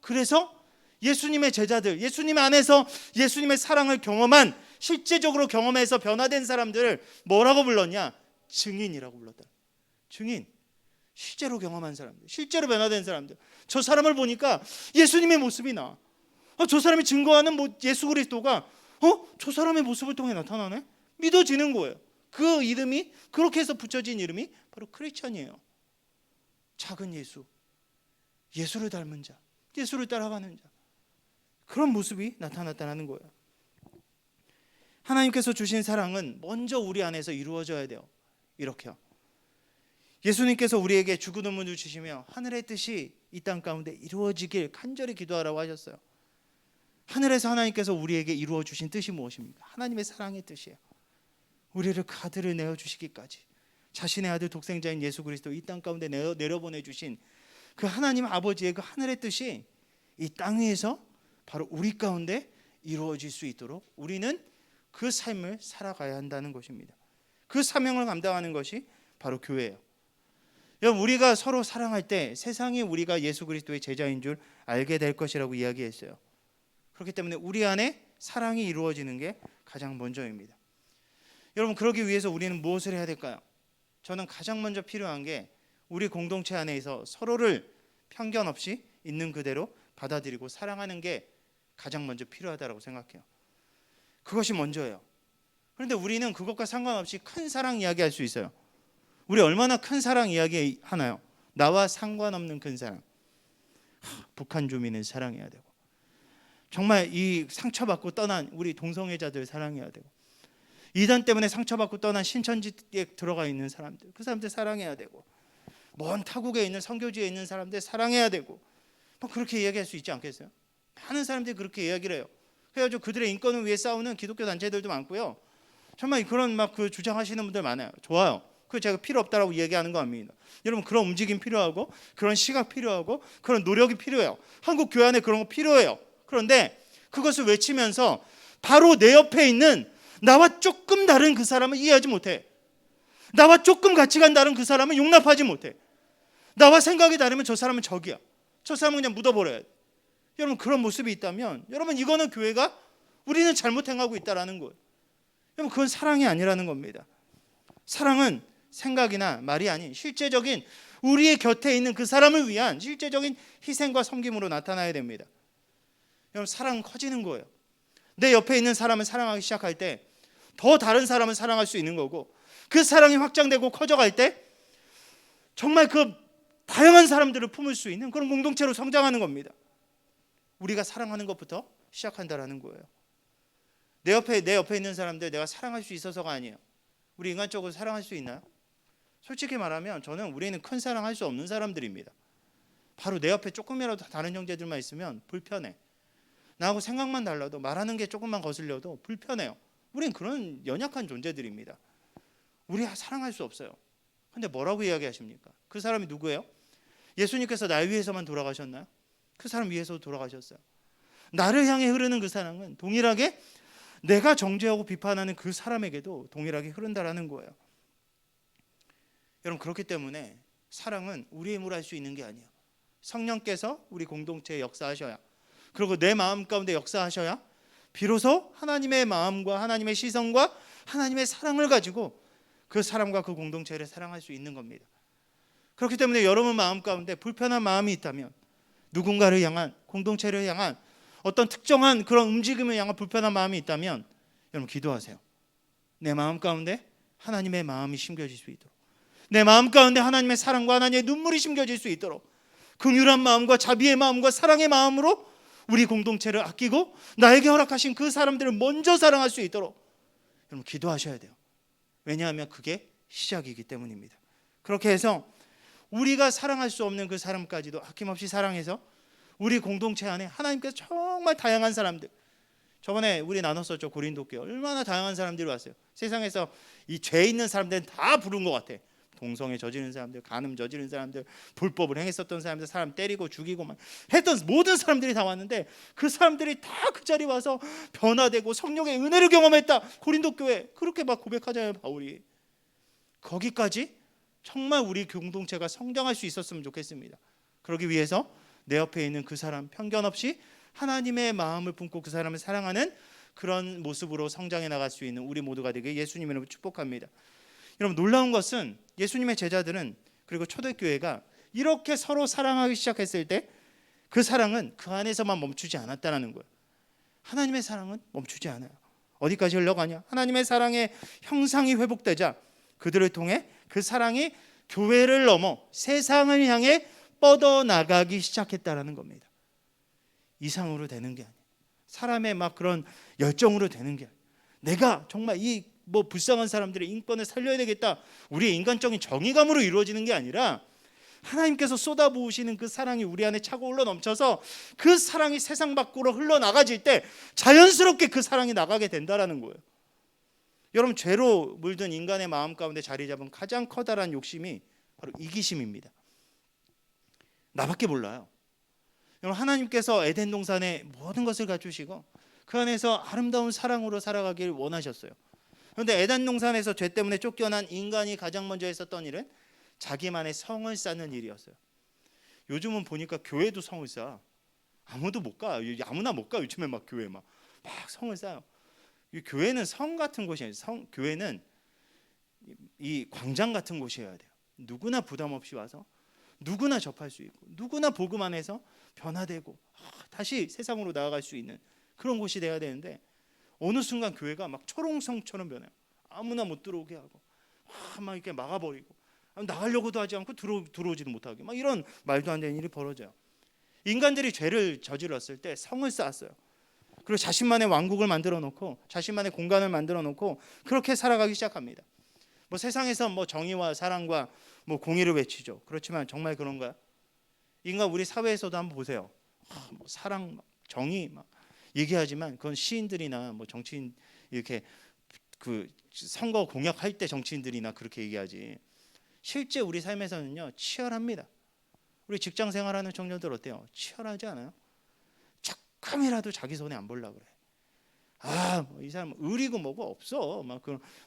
그래서 예수님의 제자들, 예수님 안에서 예수님의 사랑을 경험한, 실제적으로 경험해서 변화된 사람들을 뭐라고 불렀냐? 증인이라고 불렀다. 증인. 실제로 경험한 사람들, 실제로 변화된 사람들. 저 사람을 보니까 예수님의 모습이 나. 저 사람이 증거하는 예수 그리스도가 저 사람의 모습을 통해 나타나네? 믿어지는 거예요. 그 이름이, 그렇게 해서 붙여진 이름이 바로 크리스천이에요. 작은 예수, 예수를 닮은 자, 예수를 따라가는 자, 그런 모습이 나타났다는 거예요. 하나님께서 주신 사랑은 먼저 우리 안에서 이루어져야 돼요. 이렇게요. 예수님께서 우리에게 죽은 문을 주시며 하늘의 뜻이 이 땅 가운데 이루어지길 간절히 기도하라고 하셨어요. 하늘에서 하나님께서 우리에게 이루어 주신 뜻이 무엇입니까? 하나님의 사랑의 뜻이에요. 우리를 그 아들을 내어 주시기까지, 자신의 아들 독생자인 예수 그리스도 이 땅 가운데 내려보내 주신 그 하나님 아버지의 그 하늘의 뜻이 이 땅 위에서 바로 우리 가운데 이루어질 수 있도록 우리는 그 삶을 살아가야 한다는 것입니다. 그 사명을 감당하는 것이 바로 교회예요. 여러분, 우리가 서로 사랑할 때 세상이 우리가 예수 그리스도의 제자인 줄 알게 될 것이라고 이야기했어요. 그렇기 때문에 우리 안에 사랑이 이루어지는 게 가장 먼저입니다. 여러분, 그러기 위해서 우리는 무엇을 해야 될까요? 저는 가장 먼저 필요한 게 우리 공동체 안에서 서로를 편견 없이 있는 그대로 받아들이고 사랑하는 게 가장 먼저 필요하다고 생각해요. 그것이 먼저예요. 그런데 우리는 그것과 상관없이 큰 사랑 이야기할 수 있어요. 우리 얼마나 큰 사랑 이야기 하나요? 나와 상관없는 큰 사랑. 북한 주민을 사랑해야 되고, 정말 이 상처받고 떠난 우리 동성애자들 사랑해야 되고, 이단 때문에 상처받고 떠난 신천지에 들어가 있는 사람들, 그 사람들 사랑해야 되고, 먼 타국에 있는 선교지에 있는 사람들 사랑해야 되고, 그렇게 이야기할 수 있지 않겠어요? 많은 사람들이 그렇게 이야기를 해요. 그래가지고 그들의 인권을 위해 싸우는 기독교 단체들도 많고요. 정말 그런 그 주장하시는 분들 많아요. 좋아요. 그 제가 필요 없다라고 얘기하는 거 아닙니다. 여러분, 그런 움직임 필요하고, 그런 시각 필요하고, 그런 노력이 필요해요. 한국 교회 안에 그런 거 필요해요. 그런데 그것을 외치면서 바로 내 옆에 있는 나와 조금 다른 그 사람을 이해하지 못해. 나와 조금 가치관 다른 그 사람을 용납하지 못해. 나와 생각이 다르면 저 사람은 적이야. 저 사람은 그냥 묻어버려야 돼. 여러분, 그런 모습이 있다면 여러분, 이거는 교회가 우리는 잘못 행하고 있다라는 거예요. 여러분, 그건 사랑이 아니라는 겁니다. 사랑은 생각이나 말이 아닌 실제적인 우리의 곁에 있는 그 사람을 위한 실제적인 희생과 섬김으로 나타나야 됩니다. 여러분, 사랑은 커지는 거예요. 내 옆에 있는 사람을 사랑하기 시작할 때 더 다른 사람을 사랑할 수 있는 거고, 그 사랑이 확장되고 커져갈 때 정말 그 다양한 사람들을 품을 수 있는 그런 공동체로 성장하는 겁니다. 우리가 사랑하는 것부터 시작한다라는 거예요. 내 옆에 있는 사람들 내가 사랑할 수 있어서가 아니에요. 우리 인간적으로 사랑할 수 있나요? 솔직히 말하면 저는 우리는 큰 사랑할 수 없는 사람들입니다. 바로 내 옆에 조금이라도 다른 형제들만 있으면 불편해. 나하고 생각만 달라도, 말하는 게 조금만 거슬려도 불편해요. 우린 그런 연약한 존재들입니다. 우리 사랑할 수 없어요. 근데 뭐라고 이야기하십니까? 그 사람이 누구예요? 예수님께서 날 위해서만 돌아가셨나요? 그 사람 위해서도 돌아가셨어요. 나를 향해 흐르는 그 사랑은 동일하게 내가 정죄하고 비판하는 그 사람에게도 동일하게 흐른다라는 거예요. 여러분, 그렇기 때문에 사랑은 우리의 힘으로 할 수 있는 게 아니에요. 성령께서 우리 공동체에 역사하셔야, 그리고 내 마음 가운데 역사하셔야 비로소 하나님의 마음과 하나님의 시선과 하나님의 사랑을 가지고 그 사람과 그 공동체를 사랑할 수 있는 겁니다. 그렇기 때문에 여러분 마음 가운데 불편한 마음이 있다면, 누군가를 향한, 공동체를 향한 어떤 특정한 그런 움직임을 향한 불편한 마음이 있다면 여러분, 기도하세요. 내 마음 가운데 하나님의 마음이 심겨질 수 있도록, 내 마음 가운데 하나님의 사랑과 하나님의 눈물이 심겨질 수 있도록, 긍휼한 마음과 자비의 마음과 사랑의 마음으로 우리 공동체를 아끼고 나에게 허락하신 그 사람들을 먼저 사랑할 수 있도록 여러분, 기도하셔야 돼요. 왜냐하면 그게 시작이기 때문입니다. 그렇게 해서 우리가 사랑할 수 없는 그 사람까지도 아낌없이 사랑해서 우리 공동체 안에 하나님께서 정말 다양한 사람들, 저번에 우리 나눴었죠. 고린도교회 얼마나 다양한 사람들이 왔어요. 세상에서 이 죄 있는 사람들은 다 부른 것 같아. 동성애 저지른 사람들, 간음 저지른 사람들, 불법을 행했었던 사람들, 사람 때리고 죽이고 막 했던 모든 사람들이 다 왔는데 그 사람들이 다 그 자리에 와서 변화되고 성령의 은혜를 경험했다. 고린도 교회 그렇게 막 고백하잖아요, 바울이. 거기까지 정말 우리 공동체가 성장할 수 있었으면 좋겠습니다. 그러기 위해서 내 옆에 있는 그 사람 편견 없이 하나님의 마음을 품고 그 사람을 사랑하는 그런 모습으로 성장해 나갈 수 있는 우리 모두가 되게 예수님의 이름으로 축복합니다. 여러분, 놀라운 것은 예수님의 제자들은, 그리고 초대교회가 이렇게 서로 사랑하기 시작했을 때 그 사랑은 그 안에서만 멈추지 않았다는 거예요. 하나님의 사랑은 멈추지 않아요. 어디까지 흘러가냐? 하나님의 사랑의 형상이 회복되자 그들을 통해 그 사랑이 교회를 넘어 세상을 향해 뻗어나가기 시작했다는 겁니다. 이상으로 되는 게 아니에요. 사람의 막 그런 열정으로 되는 게 아니에요. 내가 정말 이 불쌍한 사람들의 인권을 살려야 되겠다, 우리의 인간적인 정의감으로 이루어지는 게 아니라 하나님께서 쏟아부으시는 그 사랑이 우리 안에 차고 흘러 넘쳐서 그 사랑이 세상 밖으로 흘러나가질 때 자연스럽게 그 사랑이 나가게 된다는 거예요. 여러분, 죄로 물든 인간의 마음 가운데 자리 잡은 가장 커다란 욕심이 바로 이기심입니다. 나밖에 몰라요. 여러분, 하나님께서 에덴 동산에 모든 것을 갖추시고 그 안에서 아름다운 사랑으로 살아가길 원하셨어요. 그런데 에덴 동산에서 죄 때문에 쫓겨난 인간이 가장 먼저 했었던 일은 자기만의 성을 쌓는 일이었어요. 요즘은 보니까 교회도 성을 쌓아. 아무도 못 가. 아무나 못 가. 요즘에 막 교회 막 성을 쌓아요. 이 교회는 성 같은 곳이에요. 교회는 이 광장 같은 곳이어야 돼요. 누구나 부담 없이 와서 누구나 접할 수 있고 누구나 복음 안에서 변화되고 다시 세상으로 나아갈 수 있는 그런 곳이 돼야 되는데, 어느 순간 교회가 막 초롱성처럼 변해요. 아무나 못 들어오게 하고 막 이렇게 막아버리고 나가려고도 하지 않고 들어오지도 못하게 막 이런 말도 안 되는 일이 벌어져요. 인간들이 죄를 저질렀을 때 성을 쌓았어요. 그리고 자신만의 왕국을 만들어 놓고 자신만의 공간을 만들어 놓고 그렇게 살아가기 시작합니다. 세상에서 정의와 사랑과 공의를 외치죠. 그렇지만 정말 그런가요? 인간 우리 사회에서도 한번 보세요. 사랑, 정의 막 얘기하지만 그건 시인들이나 정치인 이렇게 그 선거 공약할 때 정치인들이나 그렇게 얘기하지. 실제 우리 삶에서는요 치열합니다. 우리 직장 생활하는 청년들 어때요? 치열하지 않아요? 조금이라도 자기 손에 안 보려 그래. 이 사람 의리고 뭐고 없어.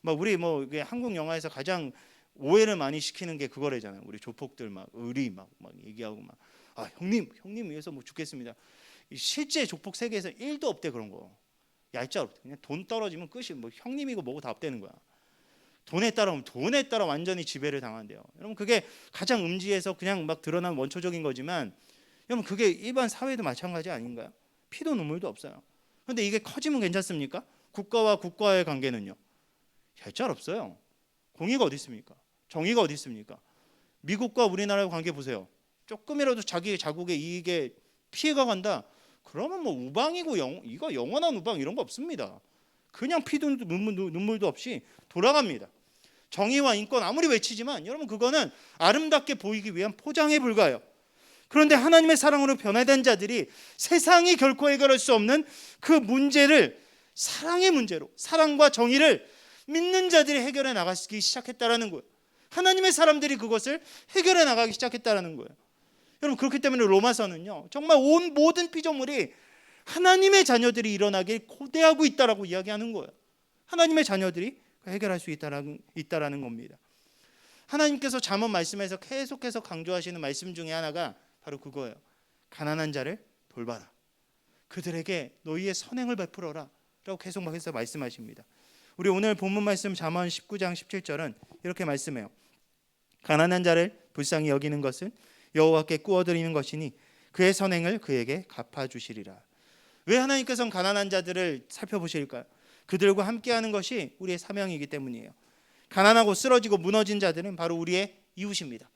우리 한국 영화에서 가장 오해를 많이 시키는 게 그거래잖아요. 우리 조폭들 막 의리 막 얘기하고 형님 위해서 죽겠습니다. 실제 조폭 세계에서 1도 없대 그런 거. 얄짤 없대. 그냥 돈 떨어지면 끝이 형님이고 뭐고 다 없대는 거야. 돈에 따라 완전히 지배를 당한대요. 여러분, 그게 가장 음지에서 그냥 드러난 원초적인 거지만, 여러분 그게 일반 사회도 마찬가지 아닌가요? 피도 눈물도 없어요. 그런데 이게 커지면 괜찮습니까? 국가와 국가의 관계는요 얄짤 없어요. 공의가 어디 있습니까? 정의가 어디 있습니까? 미국과 우리나라의 관계 보세요. 조금이라도 자기 자국의 이익에 피해가 간다, 그러면 우방이고 이거 영원한 우방 이런 거 없습니다. 그냥 피도 눈물도 없이 돌아갑니다. 정의와 인권 아무리 외치지만 여러분 그거는 아름답게 보이기 위한 포장에 불과해요. 그런데 하나님의 사랑으로 변화된 자들이 세상이 결코 해결할 수 없는 그 문제를 사랑의 문제로, 사랑과 정의를 믿는 자들이 해결해 나가기 시작했다라는 거예요. 하나님의 사람들이 그것을 해결해 나가기 시작했다라는 거예요. 여러분, 그렇기 때문에 로마서는요 정말 온 모든 피조물이 하나님의 자녀들이 일어나길 고대하고 있다라고 이야기하는 거예요. 하나님의 자녀들이 해결할 수 있다라는 겁니다. 하나님께서 잠언 말씀에서 계속해서 강조하시는 말씀 중에 하나가 바로 그거예요. 가난한 자를 돌봐라. 그들에게 너희의 선행을 베풀어라 라고 계속 말씀하십니다. 우리 오늘 본문 말씀 잠언 19장 17절은 이렇게 말씀해요. 가난한 자를 불쌍히 여기는 것은 여호와께 꾸어드리는 것이니 그의 선행을 그에게 갚아주시리라. 왜 하나님께서는 가난한 자들을 살펴보실까요? 그들과 함께하는 것이 우리의 사명이기 때문이에요. 가난하고 쓰러지고 무너진 자들은 바로 우리의 이웃입니다.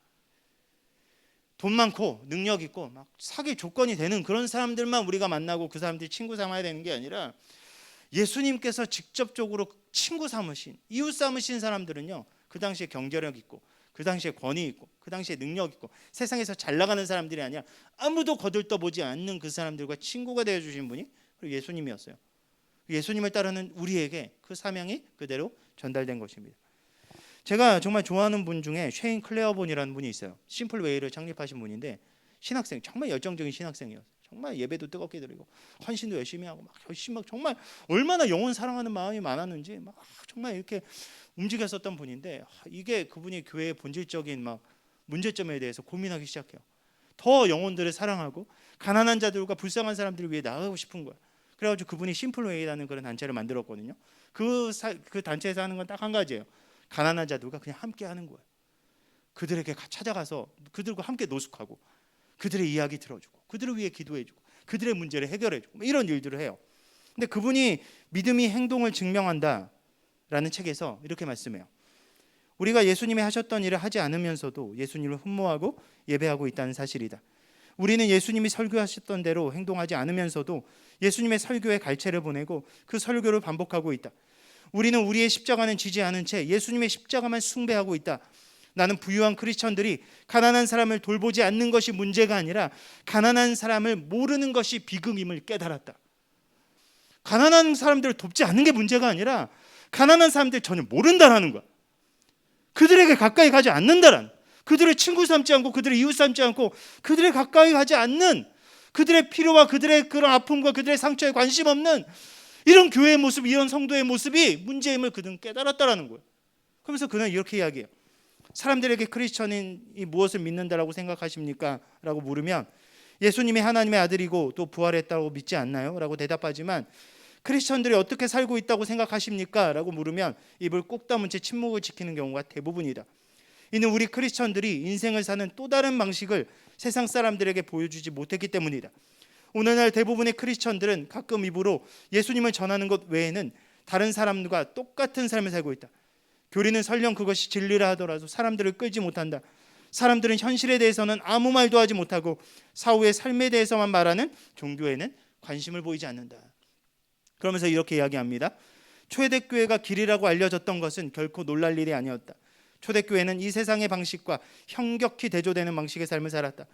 돈 많고 능력 있고 사귈 조건이 되는 그런 사람들만 우리가 만나고 그 사람들이 친구 삼아야 되는 게 아니라, 예수님께서 직접적으로 친구 삼으신, 이웃 삼으신 사람들은요 그 당시에 경제력 있고 그 당시에 권위 있고 그 당시에 능력 있고 세상에서 잘 나가는 사람들이 아니라 아무도 거들떠보지 않는 그 사람들과 친구가 되어주신 분이 예수님이었어요. 예수님을 따르는 우리에게 그 사명이 그대로 전달된 것입니다. 제가 정말 좋아하는 분 중에 쉐인 클레어본이라는 분이 있어요. 심플웨이를 창립하신 분인데 신학생, 정말 열정적인 신학생이었어요. 정말 예배도 뜨겁게 드리고 헌신도 열심히 하고 막 열심히 막 정말 얼마나 영혼 사랑하는 마음이 많았는지 막 정말 이렇게 움직였었던 분인데 이게 그분이 교회의 본질적인 막 문제점에 대해서 고민하기 시작해요. 더 영혼들을 사랑하고 가난한 자들과 불쌍한 사람들을 위해 나아가고 싶은 거야. 그래가지고 그분이 심플웨이라는 그런 단체를 만들었거든요. 그 단체에서 하는 건 딱 한 가지예요. 가난한 자들과 그냥 함께 하는 거예요. 그들에게 찾아가서 그들과 함께 노숙하고 그들의 이야기 들어주고 그들을 위해 기도해주고 그들의 문제를 해결해주고 이런 일들을 해요. 근데 그분이 믿음이 행동을 증명한다라는 책에서 이렇게 말씀해요. 우리가 예수님이 하셨던 일을 하지 않으면서도 예수님을 흠모하고 예배하고 있다는 사실이다. 우리는 예수님이 설교하셨던 대로 행동하지 않으면서도 예수님의 설교에 갈채를 보내고 그 설교를 반복하고 있다. 우리는 우리의 십자가는 지지 않은 채 예수님의 십자가만 숭배하고 있다. 나는 부유한 크리스천들이 가난한 사람을 돌보지 않는 것이 문제가 아니라 가난한 사람을 모르는 것이 비극임을 깨달았다. 가난한 사람들을 돕지 않는 게 문제가 아니라 가난한 사람들 전혀 모른다라는 거야. 그들에게 가까이 가지 않는다라는, 그들의 친구 삼지 않고 그들의 이웃 삼지 않고 그들의 가까이 가지 않는, 그들의 필요와 그들의 그런 아픔과 그들의 상처에 관심 없는 이런 교회의 모습, 이런 성도의 모습이 문제임을 그들은 깨달았다라는 거예요. 그러면서 그는 이렇게 이야기해요. 사람들에게 크리스천이 무엇을 믿는다라고 생각하십니까? 라고 물으면 예수님이 하나님의 아들이고 또 부활했다고 믿지 않나요? 라고 대답하지만 크리스천들이 어떻게 살고 있다고 생각하십니까? 라고 물으면 입을 꼭 다문 채 침묵을 지키는 경우가 대부분이다. 이는 우리 크리스천들이 인생을 사는 또 다른 방식을 세상 사람들에게 보여주지 못했기 때문이다. 오늘날 대부분의 크리스천들은 가끔 입으로 예수님을 전하는 것 외에는 다른 사람과 똑같은 삶을 살고 있다. 교리는 설령 그것이 진리라 하더라도 사람들을 끌지 못한다. 사람들은 현실에 대해서는 아무 말도 하지 못하고 사후의 삶에 대해서만 말하는 종교에는 관심을 보이지 않는다. 그러면서 이렇게 이야기합니다. 초대교회가 길이라고 알려졌던 것은 결코 놀랄 일이 아니었다. 초대교회는 이 세상의 방식과 형격히 대조되는 방식의 삶을 살았다.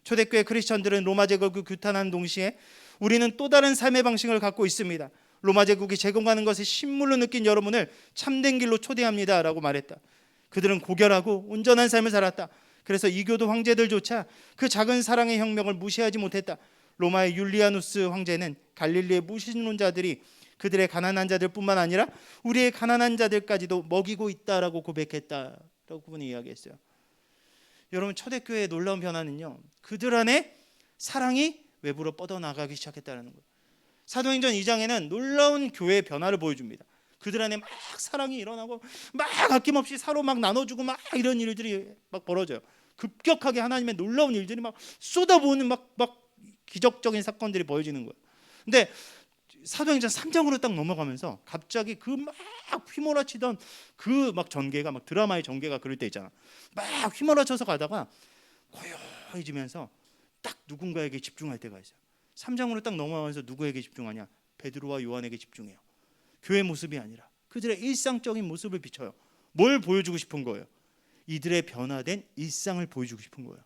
초대교회 크리스천들은 로마 제국을 규탄하는 동시에 우리는 또 다른 삶의 방식을 갖고 있습니다. 로마 제국이 제공하는 것을 신물로 느낀 여러분을 참된 길로 초대합니다 라고 말했다. 그들은 고결하고 온전한 삶을 살았다. 그래서 이교도 황제들조차 그 작은 사랑의 혁명을 무시하지 못했다. 로마의 율리아누스 황제는 갈릴리의 무신론자들이 그들의 가난한 자들뿐만 아니라 우리의 가난한 자들까지도 먹이고 있다라고 고백했다라고 그분이 이야기했어요. 여러분, 초대교회의 놀라운 변화는요, 그들 안에 사랑이 외부로 뻗어나가기 시작했다는 거예요. 사도행전 2장에는 놀라운 교회의 변화를 보여줍니다. 그들 안에 막 사랑이 일어나고 막 아낌없이 서로 막 나눠주고 막 이런 일들이 막 벌어져요. 급격하게 하나님의 놀라운 일들이 막 쏟아부으는 막 기적적인 사건들이 벌어지는 거예요. 근데 사도행전 3장으로 딱 넘어가면서 갑자기 그 막 휘몰아치던 그 막 전개가 막 드라마의 전개가 그럴 때 있잖아. 막 휘몰아쳐서 가다가 고요해지면서 딱 누군가에게 집중할 때가 있어요. 3장으로 딱 넘어가면서 누구에게 집중하냐? 베드로와 요한에게 집중해요. 교회 모습이 아니라 그들의 일상적인 모습을 비춰요. 뭘 보여주고 싶은 거예요? 이들의 변화된 일상을 보여주고 싶은 거예요.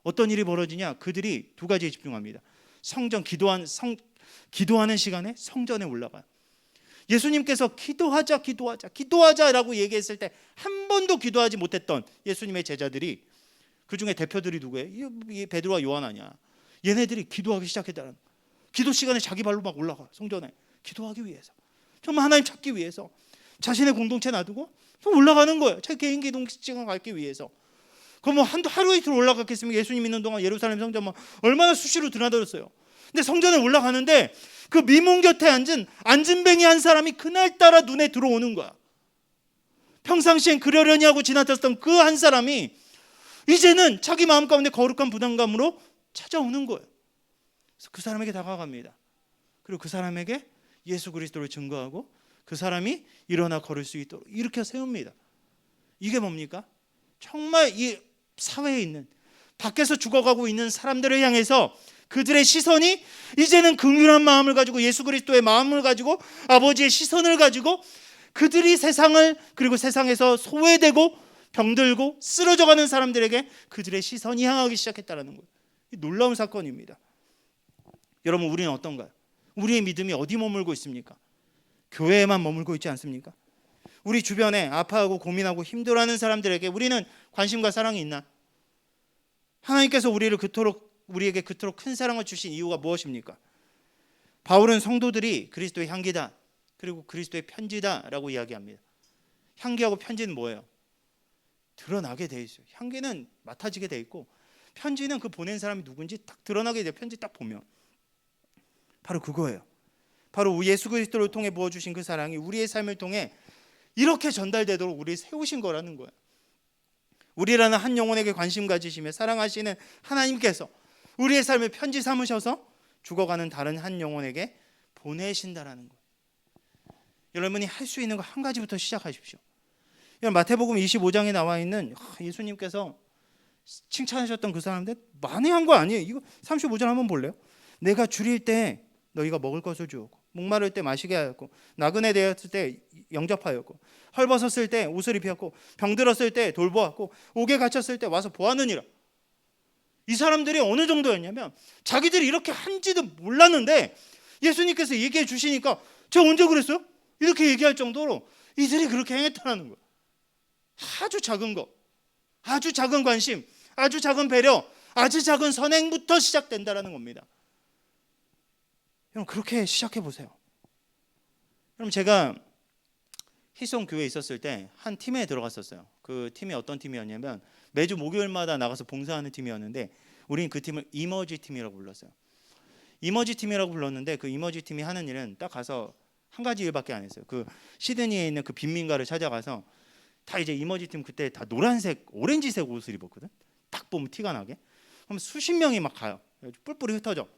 어떤 일이 벌어지냐? 그들이 두 가지에 집중합니다. 기도하는 시간에 성전에 올라가요. 예수님께서 기도하자라고 얘기했을 때 한 번도 기도하지 못했던 예수님의 제자들이, 그 중에 대표들이 누구예요? 이 베드로와 요한 아니야. 얘네들이 기도하기 시작했다는, 기도 시간에 자기 발로 막 올라가 성전에 기도하기 위해서, 정말 하나님 찾기 위해서 자신의 공동체 놔두고 올라가는 거예요. 자기 개인 기도 시간 갖기 위해서. 그럼 뭐 하루 이틀 올라갔겠습니까? 예수님 있는 동안 예루살렘 성전 뭐 얼마나 수시로 드나들었어요. 근데 성전에 올라가는데 그 미문 곁에 앉은 안진뱅이 한 사람이 그날따라 눈에 들어오는 거야. 평상시엔 그러려니 하고 지나쳤던 그 한 사람이 이제는 자기 마음 가운데 거룩한 부담감으로 찾아오는 거예요. 그래서 그 사람에게 다가갑니다. 그리고 그 사람에게 예수 그리스도를 증거하고 그 사람이 일어나 걸을 수 있도록 일으켜 세웁니다. 이게 뭡니까? 정말 이 사회에 있는, 밖에서 죽어가고 있는 사람들을 향해서 그들의 시선이 이제는 긍휼한 마음을 가지고, 예수 그리스도의 마음을 가지고, 아버지의 시선을 가지고 그들이 세상을, 그리고 세상에서 소외되고 병들고 쓰러져가는 사람들에게 그들의 시선이 향하기 시작했다는 거예요. 놀라운 사건입니다. 여러분, 우리는 어떤가요? 우리의 믿음이 어디 머물고 있습니까? 교회에만 머물고 있지 않습니까? 우리 주변에 아파하고 고민하고 힘들어하는 사람들에게 우리는 관심과 사랑이 있나? 하나님께서 우리에게 그토록 큰 사랑을 주신 이유가 무엇입니까? 바울은 성도들이 그리스도의 향기다, 그리고 그리스도의 편지다라고 이야기합니다. 향기하고 편지는 뭐예요? 드러나게 돼 있어요. 향기는 맡아지게 돼 있고, 편지는 그 보낸 사람이 누군지 딱 드러나게 돼요. 편지 딱 보면 바로 그거예요. 바로 예수 그리스도를 통해 부어주신 그 사랑이 우리의 삶을 통해 이렇게 전달되도록 우리를 세우신 거라는 거예요. 우리라는 한 영혼에게 관심 가지시며 사랑하시는 하나님께서 우리의 삶을 편지 삼으셔서 죽어가는 다른 한 영혼에게 보내신다라는 거예요. 여러분이 할 수 있는 거 한 가지부터 시작하십시오. 여러분, 마태복음 25장에 나와 있는 예수님께서 칭찬하셨던 그 사람들 많이 한 거 아니에요. 이거 35절 한번 볼래요? 내가 줄일 때 너희가 먹을 것을 주었고, 목마를 때 마시게 하였고, 나그네 되었을 때 영접하였고, 헐벗었을 때 옷을 입혔고, 병들었을 때 돌보았고, 옥에 갇혔을 때 와서 보았느니라. 이 사람들이 어느 정도였냐면 자기들이 이렇게 한지도 몰랐는데 예수님께서 얘기해 주시니까 제가 언제 그랬어요? 이렇게 얘기할 정도로 이들이 그렇게 행했다는 거예요. 아주 작은 거, 아주 작은 관심, 아주 작은 배려, 아주 작은 선행부터 시작된다는 겁니다. 여러분, 그렇게 시작해 보세요. 여러분, 제가 희송 교회에 있었을 때 한 팀에 들어갔었어요. 그 팀이 어떤 팀이었냐면 매주 목요일마다 나가서 봉사하는 팀이었는데 우리는 그 팀을 이머지 팀이라고 불렀어요. 이머지 팀이라고 불렀는데 그 이머지 팀이 하는 일은 딱 가서 한 가지 일밖에 안 했어요. 그 시드니에 있는 그 빈민가를 찾아가서 다 이제 이머지 팀 그때 다 노란색, 오렌지색 옷을 입었거든. 딱 보면 티가 나게. 그럼 수십 명이 막 가요. 뿔뿔이 흩어져.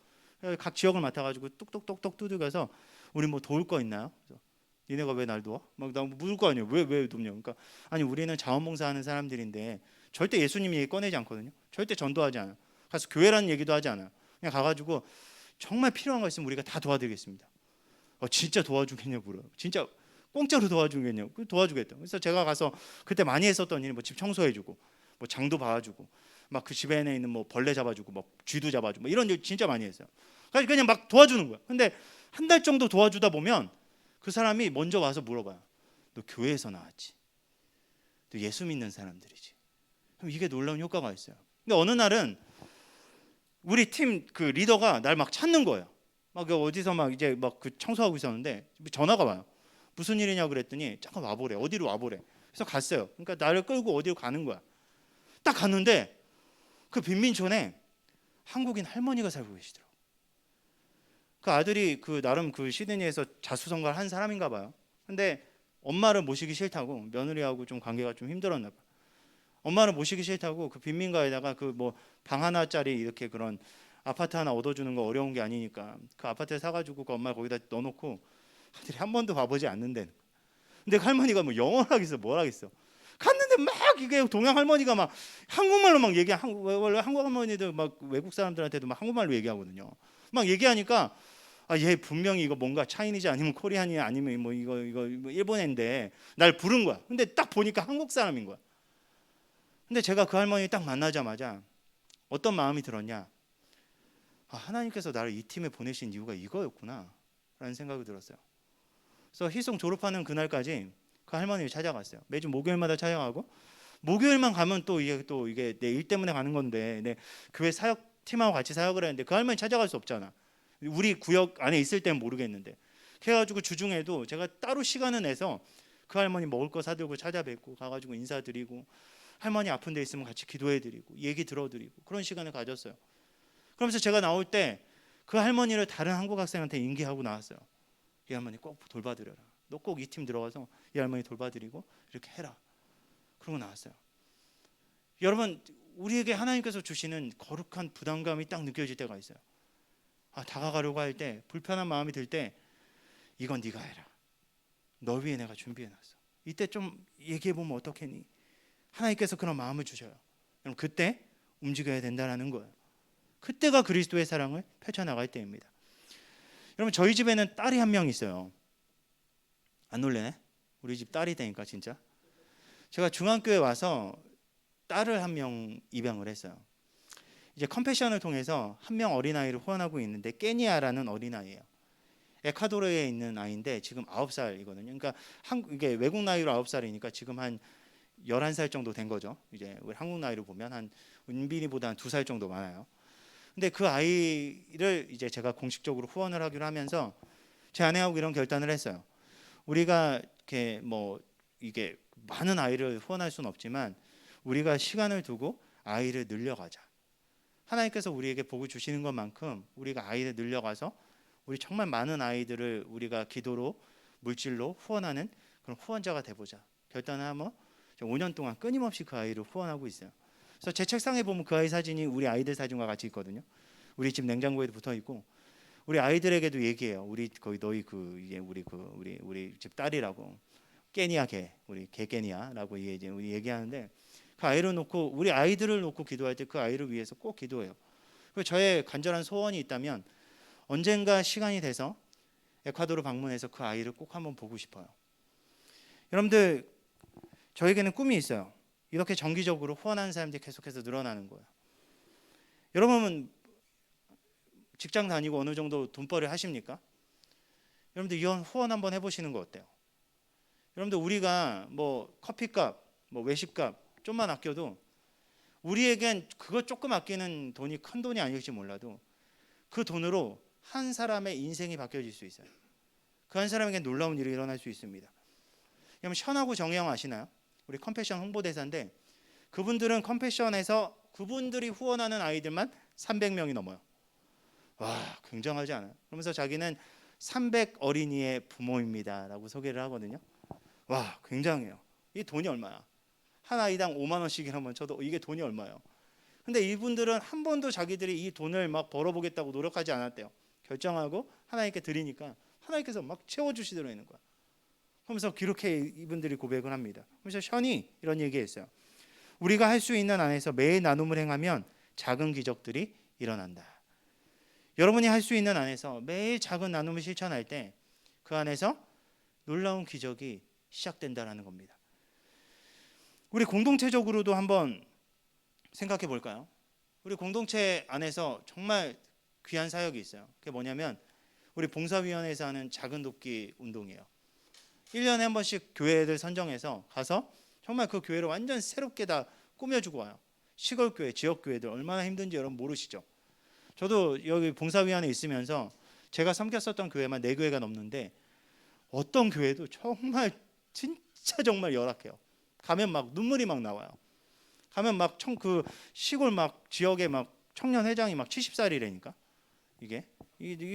각 지역을 맡아가지고 뚝뚝뚝뚝 두들겨서 우리 뭐 도울 거 있나요? 그래서 니네가 왜 날 도와? 막 나 묻을 거 아니에요. 왜 돕냐? 그러니까 아니 우리는 자원봉사하는 사람들인데 절대 예수님 얘기 꺼내지 않거든요. 절대 전도하지 않아요. 가서 교회라는 얘기도 하지 않아요. 그냥 가가지고 정말 필요한 거 있으면 우리가 다 도와드리겠습니다. 진짜 도와주겠냐고 물어요. 진짜 공짜로 도와주겠냐고. 도와주겠다. 그래서 제가 가서 그때 많이 했었던 일이 뭐 집 청소해주고, 뭐 장도 봐주고, 막 그 집에 있는 뭐 벌레 잡아주고, 뭐 쥐도 잡아주고, 뭐 이런 일 진짜 많이 했어요. 그냥 막 도와주는 거야. 근데 한 달 정도 도와주다 보면 그 사람이 먼저 와서 물어봐요. 너 교회에서 나왔지? 너 예수 믿는 사람들이지? 그럼 이게 놀라운 효과가 있어요. 근데 어느 날은 우리 팀 그 리더가 날 막 찾는 거예요. 막 어디서 막 이제 막 그 청소하고 있었는데 전화가 와요. 무슨 일이냐 그랬더니 잠깐 와보래. 어디로 와보래. 그래서 갔어요. 그러니까 나를 끌고 어디로 가는 거야. 딱 갔는데 그 빈민촌에 한국인 할머니가 살고 계시더라고. 그 아들이 그 나름 그 시드니에서 자수성가를 한 사람인가 봐요. 근데 엄마를 모시기 싫다고, 며느리하고 좀 관계가 좀 힘들었나 봐. 엄마를 모시기 싫다고 그 빈민가에다가 그 뭐 방 하나짜리 이렇게 그런 아파트 하나 얻어주는 거 어려운 게 아니니까 그 아파트에 사가지고 그 엄마 거기다 넣어놓고 아들이 한 번도 봐보지 않는데. 근데 그 할머니가 뭐 영어를 하겠어, 뭘 하겠어. 갔는데 막 이게 동양 할머니가 막 한국말로 막 원래 한국 할머니들 막 외국 사람들한테도 막 한국말로 얘기하거든요. 막 얘기하니까 얘 분명히 이거 뭔가 차이니즈 아니면 코리안이 아니면 뭐 이거 뭐 일본인데 날 부른 거야. 근데 딱 보니까 한국 사람인 거야. 근데 제가 그 할머니 딱 만나자마자 어떤 마음이 들었냐? 하나님께서 나를 이 팀에 보내신 이유가 이거였구나 라는 생각이 들었어요. 그래서 희송 졸업하는 그날까지 그 할머니를 찾아갔어요. 매주 목요일마다 찾아가고, 목요일만 가면 또 이게 내 일 때문에 가는 건데 내 교회 사역팀하고 같이 사역을 했는데 그 할머니 찾아갈 수 없잖아. 우리 구역 안에 있을 때는 모르겠는데. 그래가지고 주중에도 제가 따로 시간을 내서 그 할머니 먹을 거 사들고 찾아뵙고 가가지고 인사드리고, 할머니 아픈 데 있으면 같이 기도해드리고 얘기 들어드리고 그런 시간을 가졌어요. 그러면서 제가 나올 때 그 할머니를 다른 한국 학생한테 인계하고 나왔어요. 이 할머니 꼭 돌봐드려라. 너 꼭 이 팀 들어가서 이 할머니 돌봐드리고 이렇게 해라. 그러고 나왔어요. 여러분, 우리에게 하나님께서 주시는 거룩한 부담감이 딱 느껴질 때가 있어요. 다가가려고 할 때 불편한 마음이 들 때 이건 네가 해라. 너 위해 내가 준비해놨어. 이때 좀 얘기해보면 어떻겠니? 하나님께서 그런 마음을 주셔요. 여러분, 그때 움직여야 된다는 거예요. 그때가 그리스도의 사랑을 펼쳐나갈 때입니다. 여러분, 저희 집에는 딸이 한 명 있어요. 안 놀래네? 우리 집 딸이 되니까 진짜. 제가 중학교에 와서 딸을 한 명 입양을 했어요. 이제 컴패션을 통해서 한 명 어린아이를 후원하고 있는데 깨니아라는 어린아이예요. 에콰도르에 있는 아이인데 지금 9살이거든요. 그러니까 이게 외국 나이로 9살이니까 지금 한 11살 정도 된 거죠. 이제 우리 한국 나이로 보면 한 은빈이보다 한 2살 정도 많아요. 근데 그 아이를 이제 제가 공식적으로 후원을 하기로 하면서 제 아내하고 이런 결단을 했어요. 우리가 이렇게 뭐 이게 많은 아이를 후원할 수는 없지만 우리가 시간을 두고 아이를 늘려가자. 하나님께서 우리에게 복을 주시는 것만큼 우리가 아이를 늘려가서 우리 정말 많은 아이들을 우리가 기도로 물질로 후원하는 그런 후원자가 돼보자. 결단을 하면 5년 동안 끊임없이 그 아이를 후원하고 있어요. 그래서 제 책상에 보면 그 아이 사진이 우리 아이들 사진과 같이 있거든요. 우리 집 냉장고에도 붙어 있고 우리 아이들에게도 얘기해요. 우리 거기 너희 그 이게 우리 집 딸이라고 깨니아 개 우리 개 깨니아라고 이제 우리 얘기하는데 그 아이를 놓고 우리 아이들을 놓고 기도할 때 그 아이를 위해서 꼭 기도해요. 그리고 저의 간절한 소원이 있다면 언젠가 시간이 돼서 에콰도르 방문해서 그 아이를 꼭 한번 보고 싶어요. 여러분들 저에게는 꿈이 있어요. 이렇게 정기적으로 후원하는 사람들이 계속해서 늘어나는 거예요. 여러분은 직장 다니고 어느 정도 돈벌이 하십니까? 여러분들 이런 후원 한번 해보시는 거 어때요? 여러분들 우리가 뭐 커피값, 뭐 외식값 좀만 아껴도 우리에겐 그거 조금 아끼는 돈이 큰 돈이 아닐지 몰라도 그 돈으로 한 사람의 인생이 바뀌어질 수 있어요. 그 한 사람에게 놀라운 일이 일어날 수 있습니다. 여러분 션하고 정혜영 아시나요? 우리 컴패션 홍보대사인데 그분들은 컴패션에서 그분들이 후원하는 아이들만 300명이 넘어요. 와 굉장하지 않아요? 그러면서 자기는 300 어린이의 부모입니다라고 소개를 하거든요. 와 굉장해요. 이 돈이 얼마야? 한 아이당 5만 원씩이라면 저도 이게 돈이 얼마예요? 근데 이분들은 한 번도 자기들이 이 돈을 막 벌어보겠다고 노력하지 않았대요. 결정하고 하나님께 드리니까 하나님께서 막 채워주시더라고 있는 거야. 그러면서 그렇게 이분들이 고백을 합니다. 그래서 션이 이런 얘기했어요. 우리가 할 수 있는 안에서 매일 나눔을 행하면 작은 기적들이 일어난다. 여러분이 할 수 있는 안에서 매일 작은 나눔을 실천할 때 그 안에서 놀라운 기적이 시작된다라는 겁니다. 우리 공동체적으로도 한번 생각해 볼까요? 우리 공동체 안에서 정말 귀한 사역이 있어요. 그게 뭐냐면 우리 봉사위원회에서 하는 작은 돕기 운동이에요. 1년에 한 번씩 교회들 선정해서 가서 정말 그 교회를 완전 새롭게 다 꾸며주고 와요. 시골교회, 지역교회들 얼마나 힘든지 여러분 모르시죠? 저도 여기 봉사위원회에 있으면서 제가 섬겼었던 교회만 4교회가 넘는데 어떤 교회도 정말 진짜 정말 열악해요. 가면 막 눈물이 막 나와요. 가면 막 그 시골 막 지역에 막 청년 회장이 막 70살이라니까 이게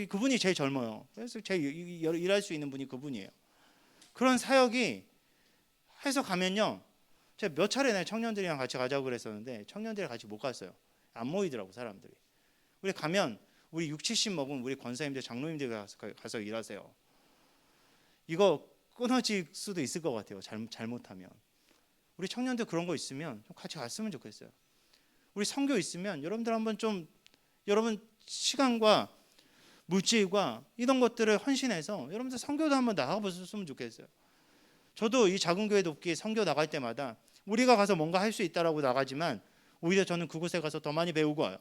그분이 제일 젊어요. 그래서 제일 일할 수 있는 분이 그분이에요. 그런 사역이 해서 가면요. 제가 몇 차례 청년들이랑 같이 가자고 그랬었는데 청년들이랑 같이 못 갔어요. 안 모이더라고 사람들이. 우리 가면 우리 60, 70 먹은 우리 권사님들 장로님들 가서 일하세요. 이거 끊어질 수도 있을 것 같아요. 잘못하면. 우리 청년들 그런 거 있으면 좀 같이 갔으면 좋겠어요. 우리 선교 있으면 여러분들 한번 좀 여러분 시간과 물질과 이런 것들을 헌신해서 여러분들 선교도 한번 나가보셨으면 좋겠어요. 저도 이 작은 교회 돕기 선교 나갈 때마다 우리가 가서 뭔가 할 수 있다라고 나가지만 오히려 저는 그곳에 가서 더 많이 배우고 와요.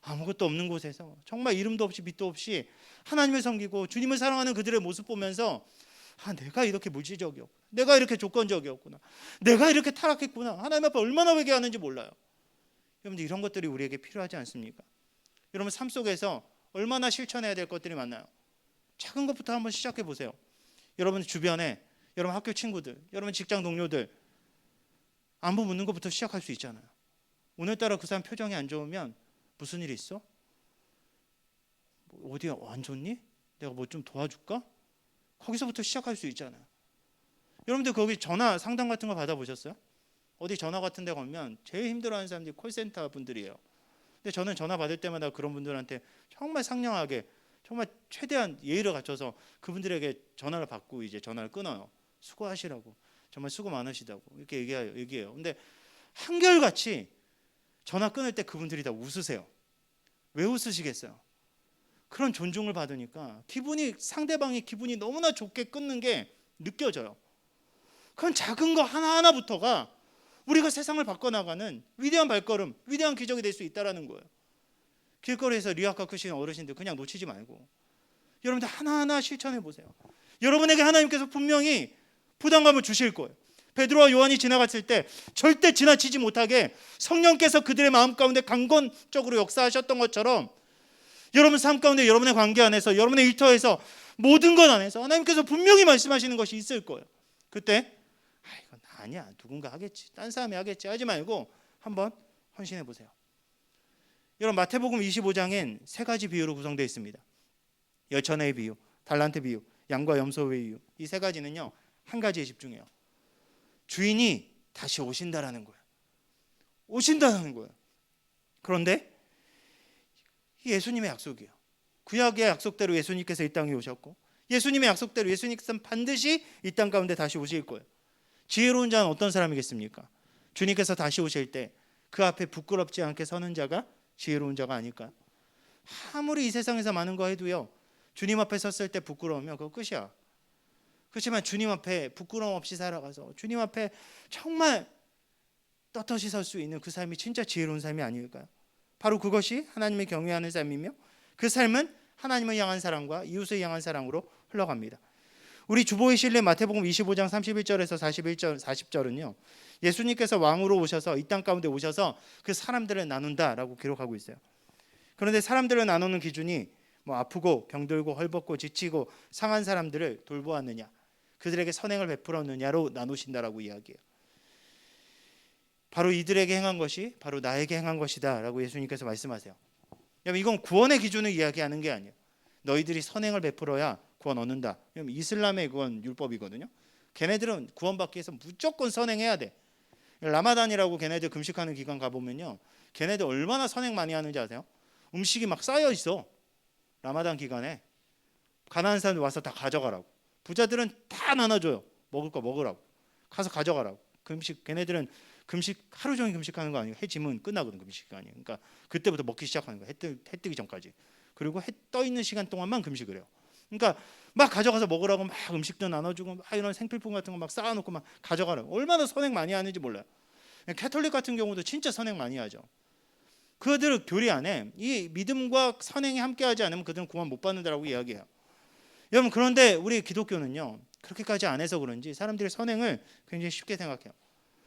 아무것도 없는 곳에서 정말 이름도 없이 빛도 없이 하나님을 섬기고 주님을 사랑하는 그들의 모습 보면서 내가 이렇게 물질적이었구나. 내가 이렇게 조건적이었구나. 내가 이렇게 타락했구나. 하나님 앞에 얼마나 회개하는지 몰라요. 여러분들 이런 것들이 우리에게 필요하지 않습니까? 여러분 삶 속에서 얼마나 실천해야 될 것들이 많나요? 작은 것부터 한번 시작해 보세요. 여러분 주변에 여러분 학교 친구들, 여러분 직장 동료들 안부 묻는 것부터 시작할 수 있잖아요. 오늘따라 그 사람 표정이 안 좋으면 무슨 일 있어? 어디야 안 좋니? 내가 뭐 좀 도와줄까? 거기서부터 시작할 수 있잖아요. 여러분들 거기 전화 상담 같은 거 받아보셨어요? 어디 전화 같은 데 가면 제일 힘들어하는 사람들이 콜센터 분들이에요. 근데 저는 전화 받을 때마다 그런 분들한테 정말 상냥하게 정말 최대한 예의를 갖춰서 그분들에게 전화를 받고 이제 전화를 끊어요. 수고하시라고. 정말 수고 많으시다고 이렇게 얘기해요. 근데 한결같이 전화 끊을 때 그분들이 다 웃으세요. 왜 웃으시겠어요? 그런 존중을 받으니까 상대방이 기분이 너무나 좋게 끊는 게 느껴져요. 그건 작은 거 하나하나부터가 우리가 세상을 바꿔나가는 위대한 발걸음, 위대한 기적이 될 수 있다는 거예요. 길거리에서 리아카 크시는 어르신들 그냥 놓치지 말고 여러분들 하나하나 실천해 보세요. 여러분에게 하나님께서 분명히 부담감을 주실 거예요. 베드로와 요한이 지나갔을 때 절대 지나치지 못하게 성령께서 그들의 마음 가운데 강건적으로 역사하셨던 것처럼 여러분 삶 가운데 여러분의 관계 안에서 여러분의 일터에서 모든 것 안에서 하나님께서 분명히 말씀하시는 것이 있을 거예요. 그때 이건 아니야, 누군가 하겠지, 딴 사람이 하겠지 하지 말고 한번 헌신해 보세요. 여러분 마태복음 25장엔 세 가지 비유로 구성되어 있습니다. 열천의 비유, 달란트 비유, 양과 염소의 비유. 이 세 가지는요 한 가지에 집중해요. 주인이 다시 오신다라는 거예요. 오신다는 거예요. 그런데 예수님의 약속이에요. 구약의 약속대로 예수님께서 이 땅에 오셨고 예수님의 약속대로 예수님께서는 반드시 이 땅 가운데 다시 오실 거예요. 지혜로운 자는 어떤 사람이겠습니까? 주님께서 다시 오실 때 그 앞에 부끄럽지 않게 서는 자가 지혜로운 자가 아닐까요? 아무리 이 세상에서 많은 거 해도요 주님 앞에 섰을 때 부끄러우면 그거 끝이야. 그렇지만 주님 앞에 부끄러움 없이 살아가서 주님 앞에 정말 떳떳이 설 수 있는 그 삶이 진짜 지혜로운 삶이 아닐까요? 바로 그것이 하나님을 경외하는 삶이며 그 삶은 하나님을 향한 사랑과 이웃을 향한 사랑으로 흘러갑니다. 우리 주보의 실내 마태복음 25장 31절에서 40절은요 예수님께서 왕으로 오셔서 이 땅 가운데 오셔서 그 사람들을 나눈다라고 기록하고 있어요. 그런데 사람들을 나누는 기준이 뭐 아프고 병들고 헐벗고 지치고 상한 사람들을 돌보았느냐, 그들에게 선행을 베풀었느냐로 나누신다라고 이야기해요. 바로 이들에게 행한 것이 바로 나에게 행한 것이다라고 예수님께서 말씀하세요. 여러분 이건 구원의 기준을 이야기하는 게 아니에요. 너희들이 선행을 베풀어야 구원 얻는다. 여러분 이슬람의 그건 율법이거든요. 걔네들은 구원받기 위해서 무조건 선행해야 돼. 라마단이라고 걔네들 금식하는 기간 가보면요 걔네들 얼마나 선행 많이 하는지 아세요? 음식이 막 쌓여 있어. 라마단 기간에 가난한 사람들 와서 다 가져가라고. 부자들은 다 나눠줘요. 먹을 거 먹으라고. 가서 가져가라고. 금식 걔네들은 금식 하루 종일 금식하는 거 아니에요. 해 지면 끝나거든 금식 기간이. 그러니까 그때부터 먹기 시작하는 거야. 해 뜨기 전까지. 그리고 해 떠 있는 시간 동안만 금식을 해요. 그러니까 막 가져가서 먹으라고 막 음식도 나눠주고 막 이런 생필품 같은 거 막 쌓아놓고 막 가져가라고. 얼마나 선행 많이 하는지 몰라요. 캐톨릭 같은 경우도 진짜 선행 많이 하죠. 그들 교리 안에 이 믿음과 선행이 함께하지 않으면 그들은 구원 못 받는다라고 이야기해요. 여러분 그런데 우리 기독교는요 그렇게까지 안 해서 그런지 사람들이 선행을 굉장히 쉽게 생각해요.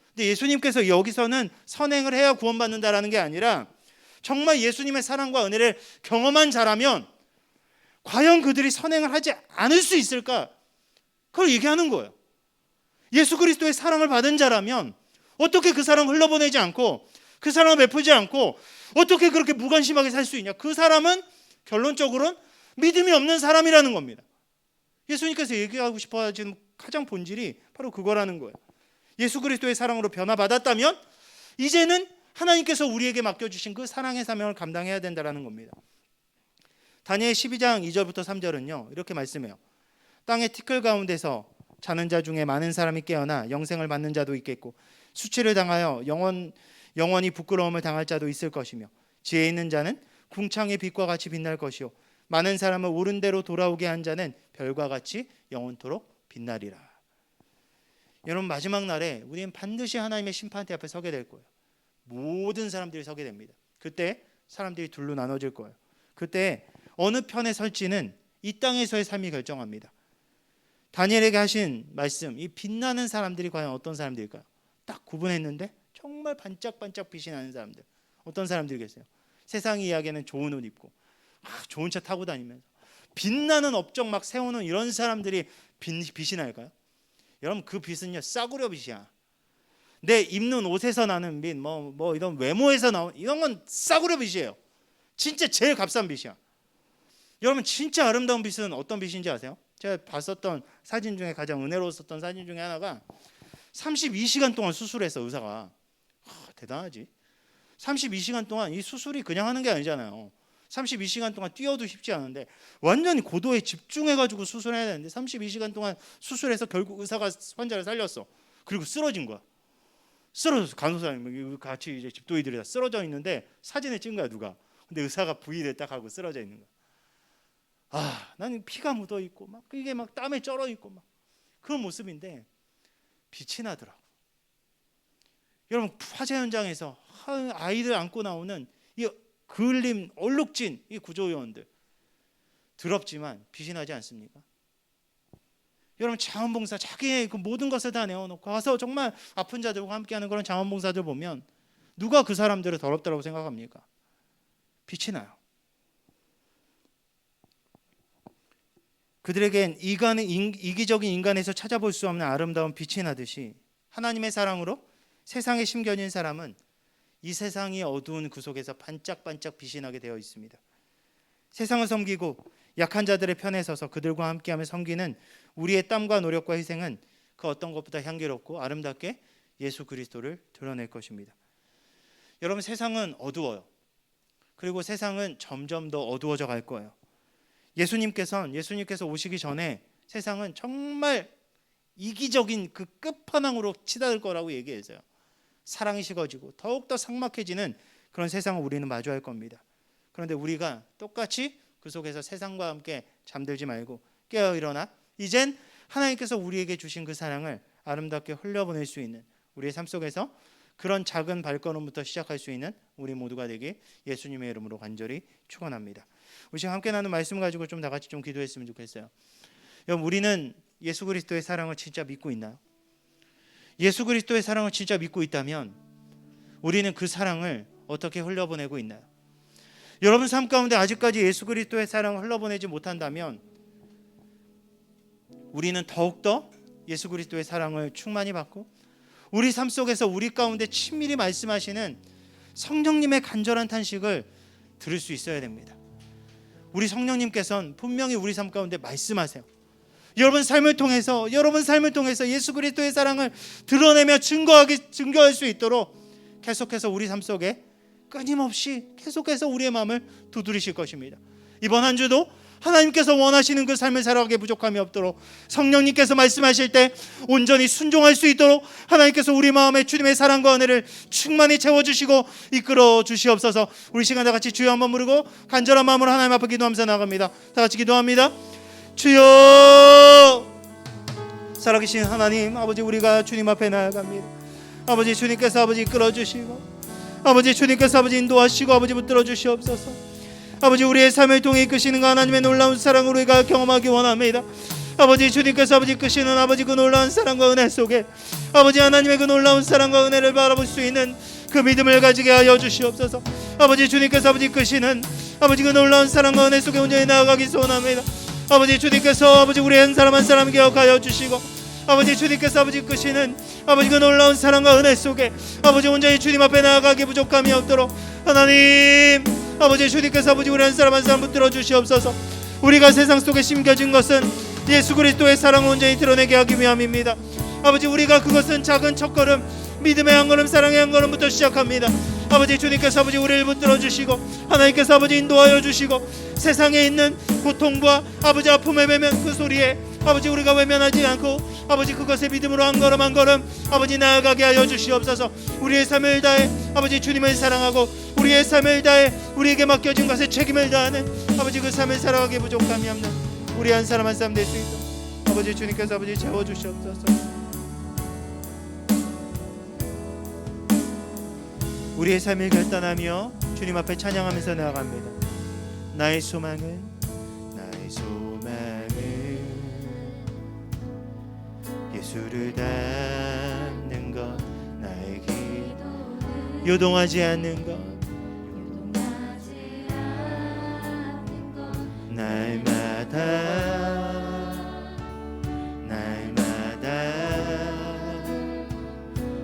근데 예수님께서 여기서는 선행을 해야 구원받는다라는 게 아니라 정말 예수님의 사랑과 은혜를 경험한 자라면 과연 그들이 선행을 하지 않을 수 있을까? 그걸 얘기하는 거예요. 예수 그리스도의 사랑을 받은 자라면 어떻게 그 사랑을 흘러보내지 않고 그 사랑을 베푸지 않고 어떻게 그렇게 무관심하게 살 수 있냐? 그 사람은 결론적으로는 믿음이 없는 사람이라는 겁니다. 예수님께서 얘기하고 싶어 하시는 가장 본질이 바로 그거라는 거예요. 예수 그리스도의 사랑으로 변화받았다면 이제는 하나님께서 우리에게 맡겨주신 그 사랑의 사명을 감당해야 된다는 겁니다. 다니엘 12장 2절부터 3절은요 이렇게 말씀해요. 땅의 티끌 가운데서 자는 자 중에 많은 사람이 깨어나 영생을 받는 자도 있겠고 수치를 당하여 영원히 부끄러움을 당할 자도 있을 것이며 지혜 있는 자는 궁창의 빛과 같이 빛날 것이요 많은 사람을 옳은 대로 돌아오게 한 자는 별과 같이 영원토록 빛나리라. 여러분 마지막 날에 우리는 반드시 하나님의 심판대 앞에 서게 될 거예요. 모든 사람들이 서게 됩니다. 그때 사람들이 둘로 나눠질 거예요. 그때 어느 편에 설지는 이 땅에서의 삶이 결정합니다. 다니엘에게 하신 말씀, 이 빛나는 사람들이 과연 어떤 사람들일까요? 딱 구분했는데 정말 반짝반짝 빛이 나는 사람들. 어떤 사람들이겠어요? 세상이 이야기하는 좋은 옷 입고 좋은 차 타고 다니면서 빛나는 업적 막 세우는 이런 사람들이 빛이 날까요? 여러분 그 빛은요 싸구려 빛이야. 내 입는 옷에서 나는 빛, 뭐 이런 외모에서 나온 이런 건 싸구려 빛이에요. 진짜 제일 값싼 빛이야. 여러분 진짜 아름다운 빛은 어떤 빛인지 아세요? 제가 봤었던 사진 중에 가장 은혜로웠었던 사진 중에 하나가 32시간 동안 수술해서 의사가 대단하지. 32시간 동안 이 수술이 그냥 하는 게 아니잖아요. 32시간 동안 뛰어도 쉽지 않은데 완전히 고도에 집중해가지고 수술해야 되는데 32시간 동안 수술해서 결국 의사가 환자를 살렸어. 그리고 쓰러진 거야. 쓰러졌어. 간호사님 같이 이제 집도이들이 다 쓰러져 있는데 사진을 찍은 거야 누가. 근데 의사가 V를 딱 하고 쓰러져 있는 거야. 나는 피가 묻어 있고 막 이게 막 땀에 쩔어 있고 막 그런 모습인데 빛이 나더라고. 여러분 화재 현장에서 아이들 안고 나오는 이 그을림 얼룩진 이 구조요원들 더럽지만 빛이 나지 않습니까? 여러분 자원봉사 자기의 그 모든 것을 다 내어놓고 가서 정말 아픈 자들과 함께하는 그런 자원봉사들 보면 누가 그 사람들을 더럽다고 생각합니까? 빛이 나요. 그들에겐 이기적인 인간에서 찾아볼 수 없는 아름다운 빛이 나듯이 하나님의 사랑으로 세상에 심겨진 사람은 이 세상이 어두운 그 속에서 반짝반짝 빛이 나게 되어 있습니다. 세상을 섬기고 약한 자들의 편에 서서 그들과 함께하며 섬기는 우리의 땀과 노력과 희생은 그 어떤 것보다 향기롭고 아름답게 예수 그리스도를 드러낼 것입니다. 여러분 세상은 어두워요. 그리고 세상은 점점 더 어두워져 갈 거예요. 예수님께서 오시기 전에 세상은 정말 이기적인 그 끝판왕으로 치닫을 거라고 얘기했어요. 사랑이 식어지고 더욱더 삭막해지는 그런 세상을 우리는 마주할 겁니다. 그런데 우리가 똑같이 그 속에서 세상과 함께 잠들지 말고 깨어 일어나 이젠 하나님께서 우리에게 주신 그 사랑을 아름답게 흘려보낼 수 있는 우리의 삶 속에서 그런 작은 발걸음부터 시작할 수 있는 우리 모두가 되길 예수님의 이름으로 간절히 축원합니다. 우리 지금 함께 나눈 말씀 가지고 좀 다 같이 좀 기도했으면 좋겠어요. 여러분 우리는 예수 그리스도의 사랑을 진짜 믿고 있나요? 예수 그리스도의 사랑을 진짜 믿고 있다면 우리는 그 사랑을 어떻게 흘려보내고 있나요? 여러분 삶 가운데 아직까지 예수 그리스도의 사랑을 흘려보내지 못한다면 우리는 더욱더 예수 그리스도의 사랑을 충만히 받고 우리 삶 속에서 우리 가운데 친밀히 말씀하시는 성령님의 간절한 탄식을 들을 수 있어야 됩니다. 우리 성령님께서는 분명히 우리 삶 가운데 말씀하세요. 여러분 삶을 통해서 예수 그리스도의 사랑을 드러내며 증거할 수 있도록 계속해서 우리 삶 속에 끊임없이 계속해서 우리의 마음을 두드리실 것입니다. 이번 한 주도 하나님께서 원하시는 그 삶을 살아가게 부족함이 없도록 성령님께서 말씀하실 때 온전히 순종할 수 있도록 하나님께서 우리 마음에 주님의 사랑과 은혜를 충만히 채워주시고 이끌어 주시옵소서. 우리 시간 다 같이 주여 한번 부르고 간절한 마음으로 하나님 앞에 기도하면서 나갑니다. 다 같이 기도합니다. 주여 살아계신 하나님 아버지 우리가 주님 앞에 나아갑니다. 아버지 주님께서 아버지 이끌어주시고 아버지 주님께서 아버지 인도하시고 아버지 붙들어 주시옵소서. 아버지 우리의 삶을 통해 이끄시는 그 하나님의 놀라운 사랑을 우리가 경험하기 원합니다. 아버지 주님께서 아버지 이끄시는 아버지 그 놀라운 사랑과 은혜 속에 아버지 하나님의 그 놀라운 사랑과 은혜를 바라볼 수 있는 그 믿음을 가지게 하여 주시옵소서. 아버지 주님께서 아버지 이끄시는 아버지 그 놀라운 사랑과 은혜 속에 온전히 나아가기 소원합니다. 아버지 주님께서 아버지 우리 한 사람 한 사람 기억하여 주시고 아버지 주님께서 아버지 이끄시는 아버지 그 놀라운 사랑과 은혜 속에 아버지 온전히 주님 앞에 나아가기 부족함이 없도록 하나님 아버지 주님께서 아버지 우리 한 사람 한 사람 붙들어 주시옵소서. 우리가 세상 속에 심겨진 것은 예수 그리스도의 사랑을 온전히 드러내게 하기 위함입니다. 아버지 우리가 그것은 작은 첫걸음 믿음의 한 걸음 사랑의 한 걸음부터 시작합니다. 아버지 주님께서 아버지 우리를 붙들어 주시고 하나님께서 아버지 인도하여 주시고 세상에 있는 고통과 아버지 아픔에 매면 그 소리에 아버지 우리가 외면하지 않고 아버지 그것의 믿음으로 한 걸음 한 걸음 아버지 나아가게 하여 주시옵소서. 우리의 삶을 다해 아버지 주님을 사랑하고 우리의 삶을 다해 우리에게 맡겨진 것에 책임을 다하는 아버지 그 삶을 살아가기 부족함이 없는 우리 한 사람 한 사람 될 수 있도록 아버지 주님께서 아버지 채워주시옵소서. 우리의 삶을 결단하며 주님 앞에 찬양하면서 나아갑니다. 나의 소망은 예수를 닮는 것 나의 길 요동하지 않는 것 날마다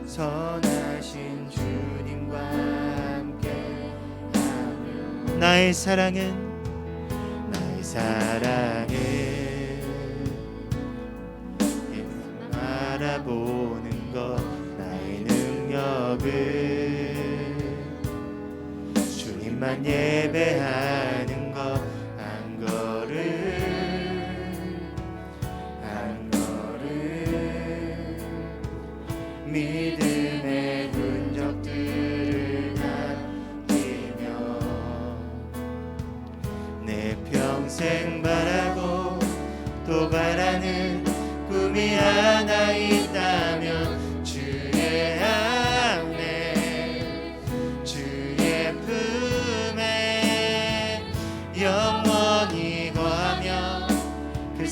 선하신 주님과 함께하며 나의 사랑은 알아보는 것 나의 능력을 주님만 예배하는 것 한 걸음 믿음의 흔적들을 남기며 내 평생 바라고 또 바라는 꿈이 하나 있다면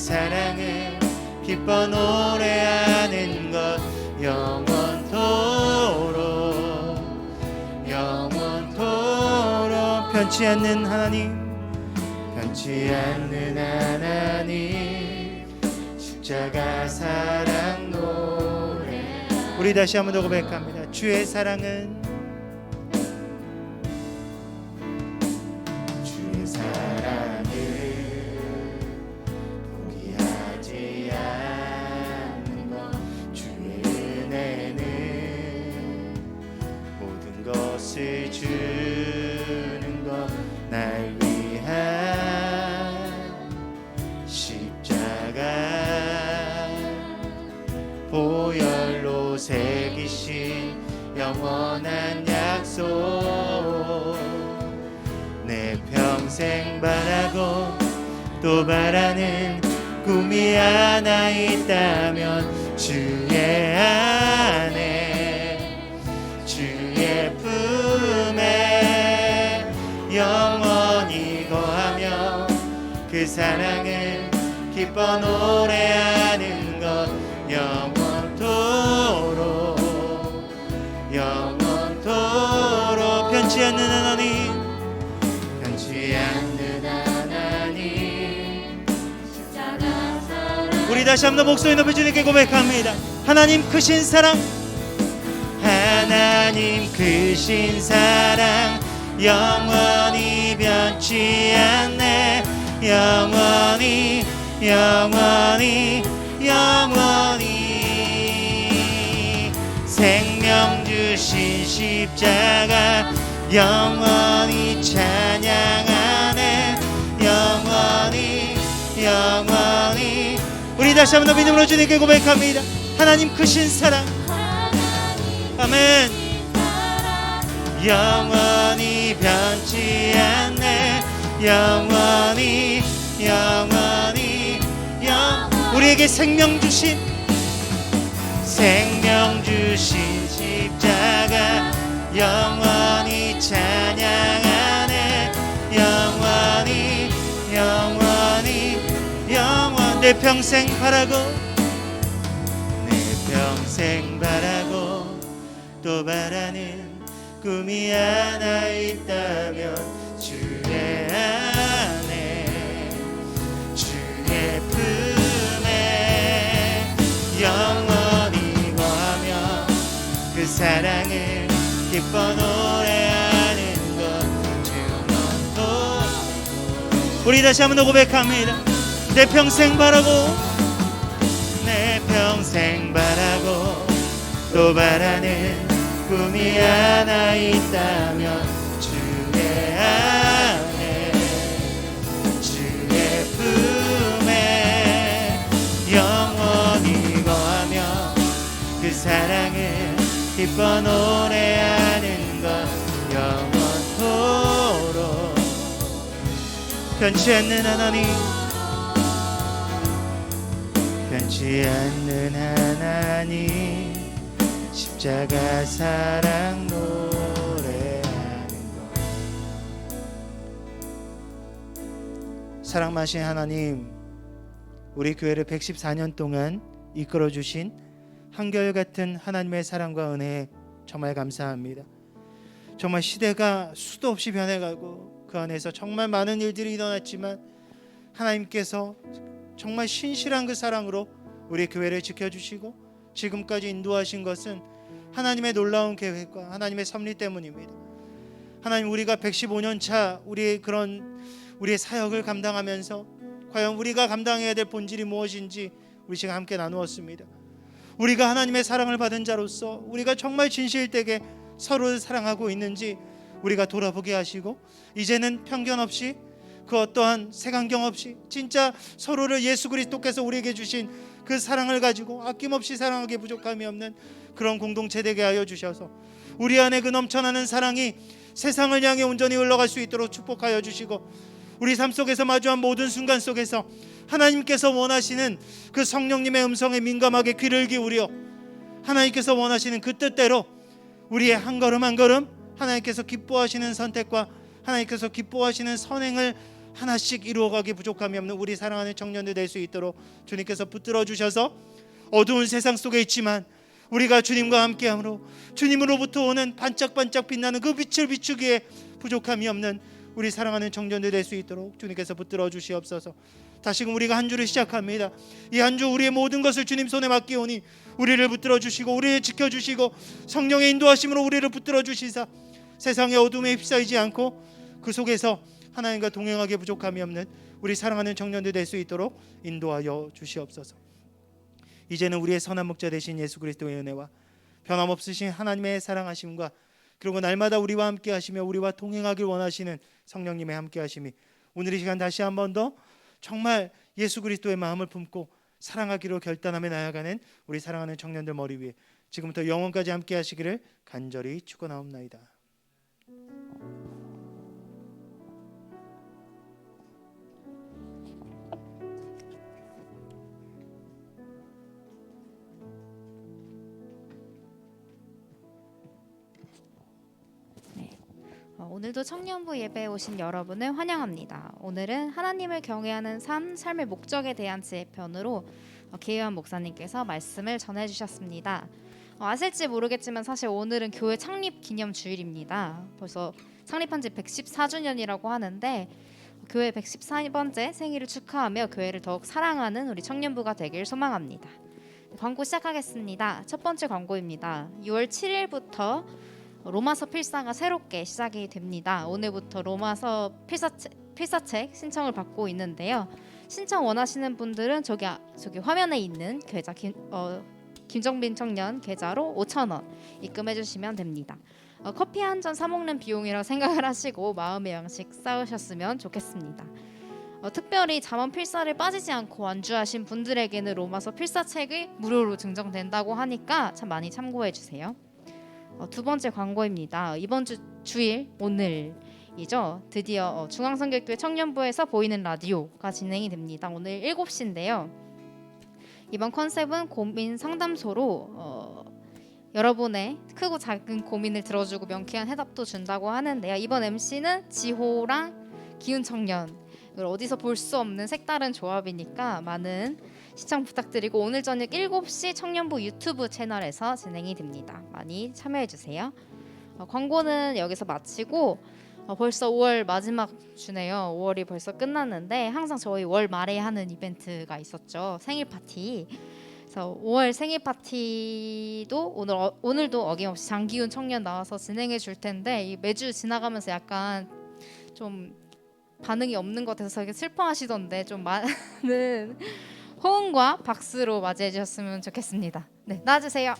사랑을 기뻐 노래하는 것 영원토록 변치 않는 하나님, 변치 않는 하나님, 십자가 사랑 노래. 우리 다시 한번 더 고백합니다. 주의 사랑은, 주의 사랑을 포기하지 않는 것, 주의 은혜는 모든 것을 주는 것, 날 위한 십자가 보혈로 새기신 영원한 약속, 내 평생 바라고 또 바라는 꿈이 하나 있다면 주의 안에 주의 품에 영원히 거하며 그 사랑을 기뻐 노래하는 것 영원토록 변치 않는 하나님, 변치 않는 하나님, 십자가 사랑 우리 다시 한번 목소리 높여 주님께 고백합니다. 하나님 크신 사랑, 하나님 크신 사랑 영원히 변치 않네. 영원히 영원히 영원히 생명 주신 십자가 영원히 찬양하네. 영원히 영원히. 우리 다시 한번 더 믿음으로 주님께 고백합니다. 하나님 크신 사랑, 아멘. 영원히 변치 않네. 영원히 영원히 우리에게 생명 주신 십자가 영원히 찬양하네. 영원히 영원히 내 평생 바라고, 내 평생 바라고 또 바라는 꿈이 하나 있다면 주의 안에 주의 품에 영원히 거하며 그 사랑을 기뻐 노래하는 것 영원토록. 우리 다시 한번 더 고백합니다. 내 평생 바라고, 내 평생 바라고 또 바라는 꿈이 하나 있다면 주의 안에 주의 품에 영원히 거하며 그 사랑을 기뻐 노래하는 것 영원토록. 변치 않는 하나님, 변치 않는 하나님, 십자가 사랑 노래하는 것. 사랑하신 하나님, 우리 교회를 114년 동안 이끌어 주신 한결같은 하나님의 사랑과 은혜에 정말 감사합니다. 정말 시대가 수도 없이 변해가고 그 안에서 정말 많은 일들이 일어났지만 하나님께서 정말 신실한 그 사랑으로 우리 교회를 지켜주시고 지금까지 인도하신 것은 하나님의 놀라운 계획과 하나님의 섭리 때문입니다. 하나님, 우리가 115년 차 우리의 사역을 감당하면서 과연 우리가 감당해야 될 본질이 무엇인지 우리 지금 함께 나누었습니다. 우리가 하나님의 사랑을 받은 자로서 우리가 정말 진실되게 서로를 사랑하고 있는지 우리가 돌아보게 하시고, 이제는 편견 없이 그 어떠한 색안경 없이 진짜 서로를 예수 그리스도께서 우리에게 주신 그 사랑을 가지고 아낌없이 사랑하기에 부족함이 없는 그런 공동체 되게 하여 주셔서 우리 안에 그 넘쳐나는 사랑이 세상을 향해 온전히 흘러갈 수 있도록 축복하여 주시고, 우리 삶 속에서 마주한 모든 순간 속에서 하나님께서 원하시는 그 성령님의 음성에 민감하게 귀를 기울여 하나님께서 원하시는 그 뜻대로 우리의 한 걸음 한 걸음 하나님께서 기뻐하시는 선택과 하나님께서 기뻐하시는 선행을 하나씩 이루어가기 부족함이 없는 우리 사랑하는 청년들 될 수 있도록 주님께서 붙들어 주셔서 어두운 세상 속에 있지만 우리가 주님과 함께함으로 주님으로부터 오는 반짝반짝 빛나는 그 빛을 비추기에 부족함이 없는 우리 사랑하는 청년들 될 수 있도록 주님께서 붙들어 주시옵소서. 다시금 우리가 한 주를 시작합니다. 이 한 주 우리의 모든 것을 주님 손에 맡기오니 우리를 붙들어 주시고 우리를 지켜 주시고 성령의 인도하심으로 우리를 붙들어 주시사 세상의 어둠에 휩싸이지 않고 그 속에서 하나님과 동행하기에 부족함이 없는 우리 사랑하는 청년들 될 수 있도록 인도하여 주시옵소서. 이제는 우리의 선한 목자 되신 예수 그리스도의 은혜와 변함없으신 하나님의 사랑하심과 그리고 날마다 우리와 함께 하시며 우리와 동행하길 원하시는 성령님의 함께 하심이 오늘 이 시간 다시 한 번 더 정말 예수 그리스도의 마음을 품고 사랑하기로 결단하며 나아가는 우리 사랑하는 청년들 머리 위에 지금부터 영원까지 함께 하시기를 간절히 축원하옵나이다. 오늘도 청년부 예배에 오신 여러분을 환영합니다. 오늘은 하나님을 경외하는 삶의 목적에 대한 지혜편으로 계현 목사님께서 말씀을 전해주셨습니다. 아실지 모르겠지만 사실 오늘은 교회 창립 기념 주일입니다. 벌써 창립한 지 114주년이라고 하는데 교회 114번째 생일을 축하하며 교회를 더욱 사랑하는 우리 청년부가 되길 소망합니다. 광고 시작하겠습니다. 첫 번째 광고입니다. 6월 7일부터 로마서 필사가 새롭게 시작이 됩니다. 오늘부터 로마서 필사책 신청을 받고 있는데요. 신청 원하시는 분들은 저기 화면에 있는 계좌 김정빈 청년 계좌로 5,000원 입금해 주시면 됩니다. 커피 한 잔 사 먹는 비용이라 생각을 하시고 마음의 양식 쌓으셨으면 좋겠습니다. 특별히 잠언 필사를 빠지지 않고 완주하신 분들에게는 로마서 필사책이 무료로 증정된다고 하니까 참 많이 참고해 주세요. 두 번째 광고입니다. 이번 주일 오늘이죠. 드디어 중앙성결교회 청년부에서 보이는 라디오가 진행이 됩니다. 오늘 7시인데요. 이번 컨셉은 고민 상담소로 여러분의 크고 작은 고민을 들어주고 명쾌한 해답도 준다고 하는데요. 이번 MC는 지호랑 기훈 청년. 이걸 어디서 볼 수 없는 색다른 조합이니까 많은 시청 부탁드리고 오늘 저녁 7시 청년부 유튜브 채널에서 진행이 됩니다. 많이 참여해주세요. 광고는 여기서 마치고 벌써 5월 마지막 주네요. 5월이 벌써 끝났는데 항상 저희 월 말에 하는 이벤트가 있었죠. 생일 파티. 그래서 5월 생일 파티도 오늘도 어김없이 장기훈 청년 나와서 진행해 줄 텐데 매주 지나가면서 약간 좀 반응이 없는 것 같아서 슬퍼하시던데 좀 많은 호응과 박수로 맞이해 주셨으면 좋겠습니다. 네, 나와주세요.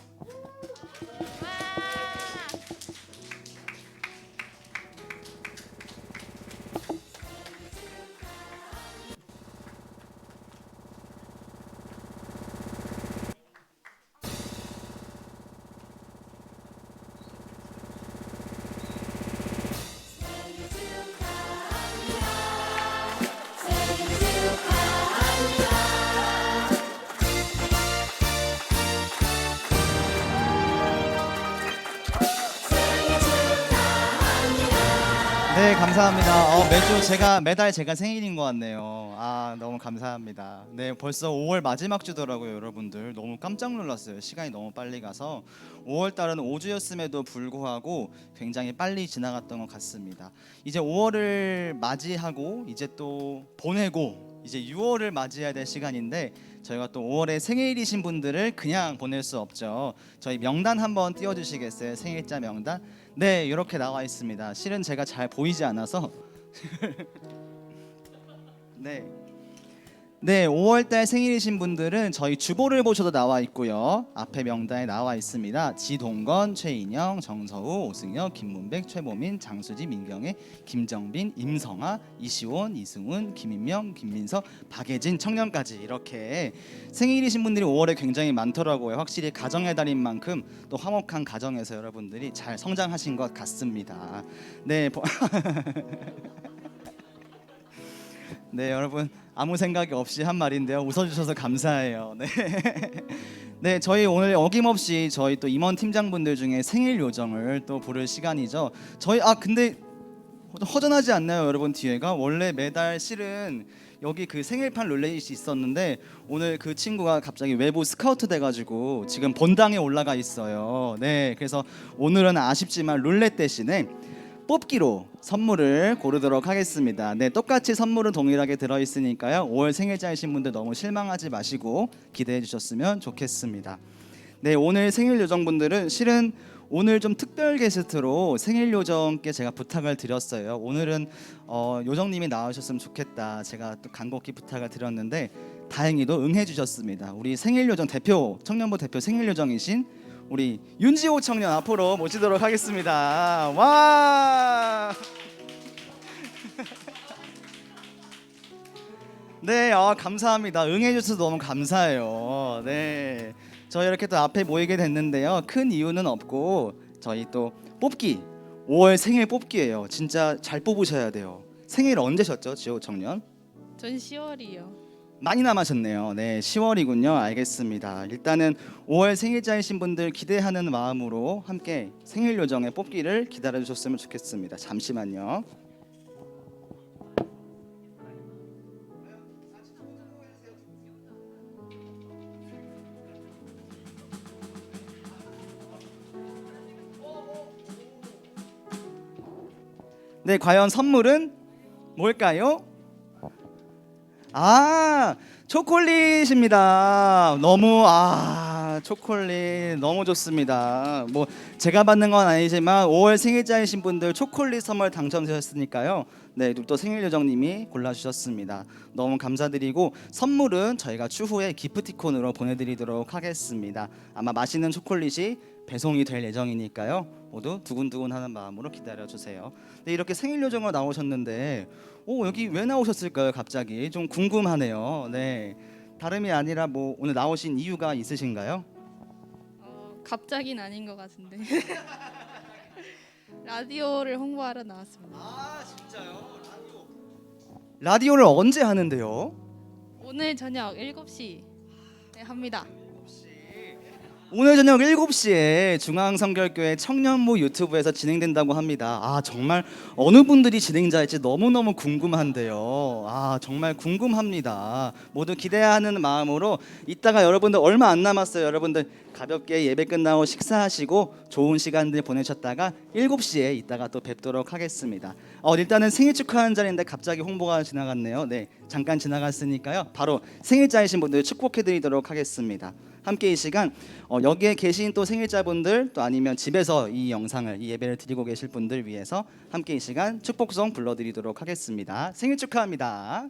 네, 감사합니다. 매달 제가 생일인 것 같네요. 너무 감사합니다. 네, 벌써 5월 마지막 주더라고요, 여러분들. 너무 깜짝 놀랐어요. 시간이 너무 빨리 가서 5월 달은 5주였음에도 불구하고 굉장히 빨리 지나갔던 것 같습니다. 이제 5월을 맞이하고 이제 또 보내고 이제 6월을 맞이해야 될 시간인데 저희가 또 5월에 생일이신 분들을 그냥 보낼 수 없죠. 저희 명단 한번 띄워주시겠어요? 생일자 명단. 네, 이렇게 나와 있습니다. 실은 제가 잘 보이지 않아서 네, 5월달 생일이신 분들은 저희 주보를 보셔도 나와 있고요. 앞에 명단에 나와 있습니다. 지동건, 최인영, 정서우, 오승혁, 김문백, 최보민, 장수지, 민경애, 김정빈, 임성아, 이시원, 이승훈, 김인명, 김민석, 박예진, 청년까지 이렇게 생일이신 분들이 5월에 굉장히 많더라고요. 확실히 가정의 달인 만큼 또 화목한 가정에서 여러분들이 잘 성장하신 것 같습니다. 네, 네, 여러분 아무 생각이 없이 한 말인데요. 웃어주셔서 감사해요. 네, 네, 저희 오늘 어김없이 저희 또 임원 팀장분들 중에 생일 요정을 또 부를 시간이죠. 저희 근데 허전하지 않나요, 여러분? 뒤에가 원래 매달 실은 여기 그 생일판 룰렛이 있었는데 오늘 그 친구가 갑자기 외부 스카우트 돼가지고 지금 본당에 올라가 있어요. 네, 그래서 오늘은 아쉽지만 룰렛 대신에 뽑기로 선물을 고르도록 하겠습니다. 네, 똑같이 선물은 동일하게 들어있으니까요. 5월 생일자이신 분들 너무 실망하지 마시고 기대해 주셨으면 좋겠습니다. 네, 오늘 생일 요정분들은 실은 오늘 좀 특별 게스트로 생일 요정께 제가 부탁을 드렸어요. 오늘은 요정님이 나오셨으면 좋겠다. 제가 또 간곡히 부탁을 드렸는데 다행히도 응해 주셨습니다. 우리 생일 요정 대표, 청년부 대표 생일 요정이신 우리 윤지호 청년 앞으로 모시도록 하겠습니다. 와! 네, 감사합니다. 응해 주셔서 너무 감사해요. 네. 저희 이렇게 또 앞에 모이게 됐는데요. 큰 이유는 없고 저희 또 뽑기 5월 생일 뽑기예요. 진짜 잘 뽑으셔야 돼요. 생일 언제셨죠, 지호 청년? 전 10월이요. 많이 남으셨네요. 네, 10월이군요. 알겠습니다. 일단은 5월 생일자이신 분들 기대하는 마음으로 함께 생일 요정의 뽑기를 기다려 주셨으면 좋겠습니다. 잠시만요. 네, 과연 선물은 뭘까요? 초콜릿입니다. 너무 초콜릿 너무 좋습니다. 뭐 제가 받는 건 아니지만 5월 생일자이신 분들 초콜릿 선물 당첨되셨으니까요. 네, 또 생일 요정님이 골라주셨습니다. 너무 감사드리고 선물은 저희가 추후에 기프티콘으로 보내드리도록 하겠습니다. 아마 맛있는 초콜릿이 배송이 될 예정이니까요. 모두 두근두근하는 마음으로 기다려주세요. 네, 이렇게 생일 요정으로 나오셨는데 여기 왜 나오셨을까요? 갑자기 좀 궁금하네요. 네, 다름이 아니라 뭐 오늘 나오신 이유가 있으신가요? 갑자기는 아닌 것 같은데. 라디오를 홍보하러 나왔습니다. 진짜요? 라디오를 언제 하는데요? 오늘 저녁 7시 합니다. 오늘 저녁 7시에 중앙성결교회 청년부 유튜브에서 진행된다고 합니다. 정말 어느 분들이 진행자일지 너무너무 궁금한데요. 정말 궁금합니다. 모두 기대하는 마음으로 이따가 여러분들 얼마 안 남았어요. 여러분들 가볍게 예배 끝나고 식사하시고 좋은 시간들 보내셨다가 7시에 이따가 또 뵙도록 하겠습니다. 일단은 생일 축하하는 자리인데 갑자기 홍보가 지나갔네요. 네, 잠깐 지나갔으니까요. 바로 생일자이신 분들 축복해드리도록 하겠습니다. 함께 이 시간 여기에 계신 또 생일자분들 또 아니면 집에서 이 영상을 이 예배를 드리고 계실 분들 위해서 함께 이 시간 축복송 불러드리도록 하겠습니다. 생일 축하합니다.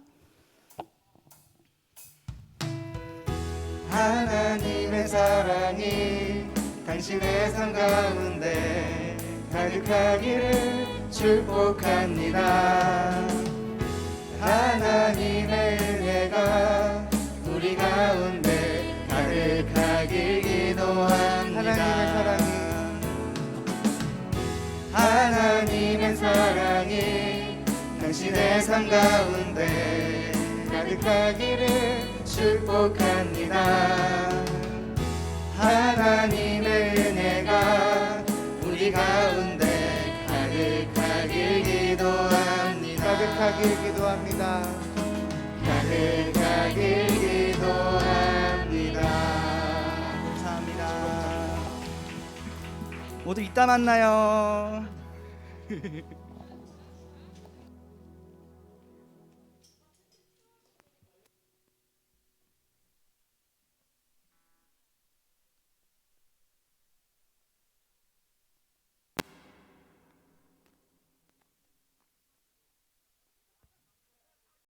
하나님의 사랑이 당신의 삶 가운데 가득하기를 축복합니다. 하나님의 은혜가 우리 가운데 가득하길 기도합니다. 하나님의 사랑이 당신의 삶 가운데 가득하기를 축복합니다. 하나님의 은혜가 우리 가운데 가득하길 기도합니다. 가득하길 기도합니다. 가득하길 기도합니다. 감사합니다. 모두 이따 만나요.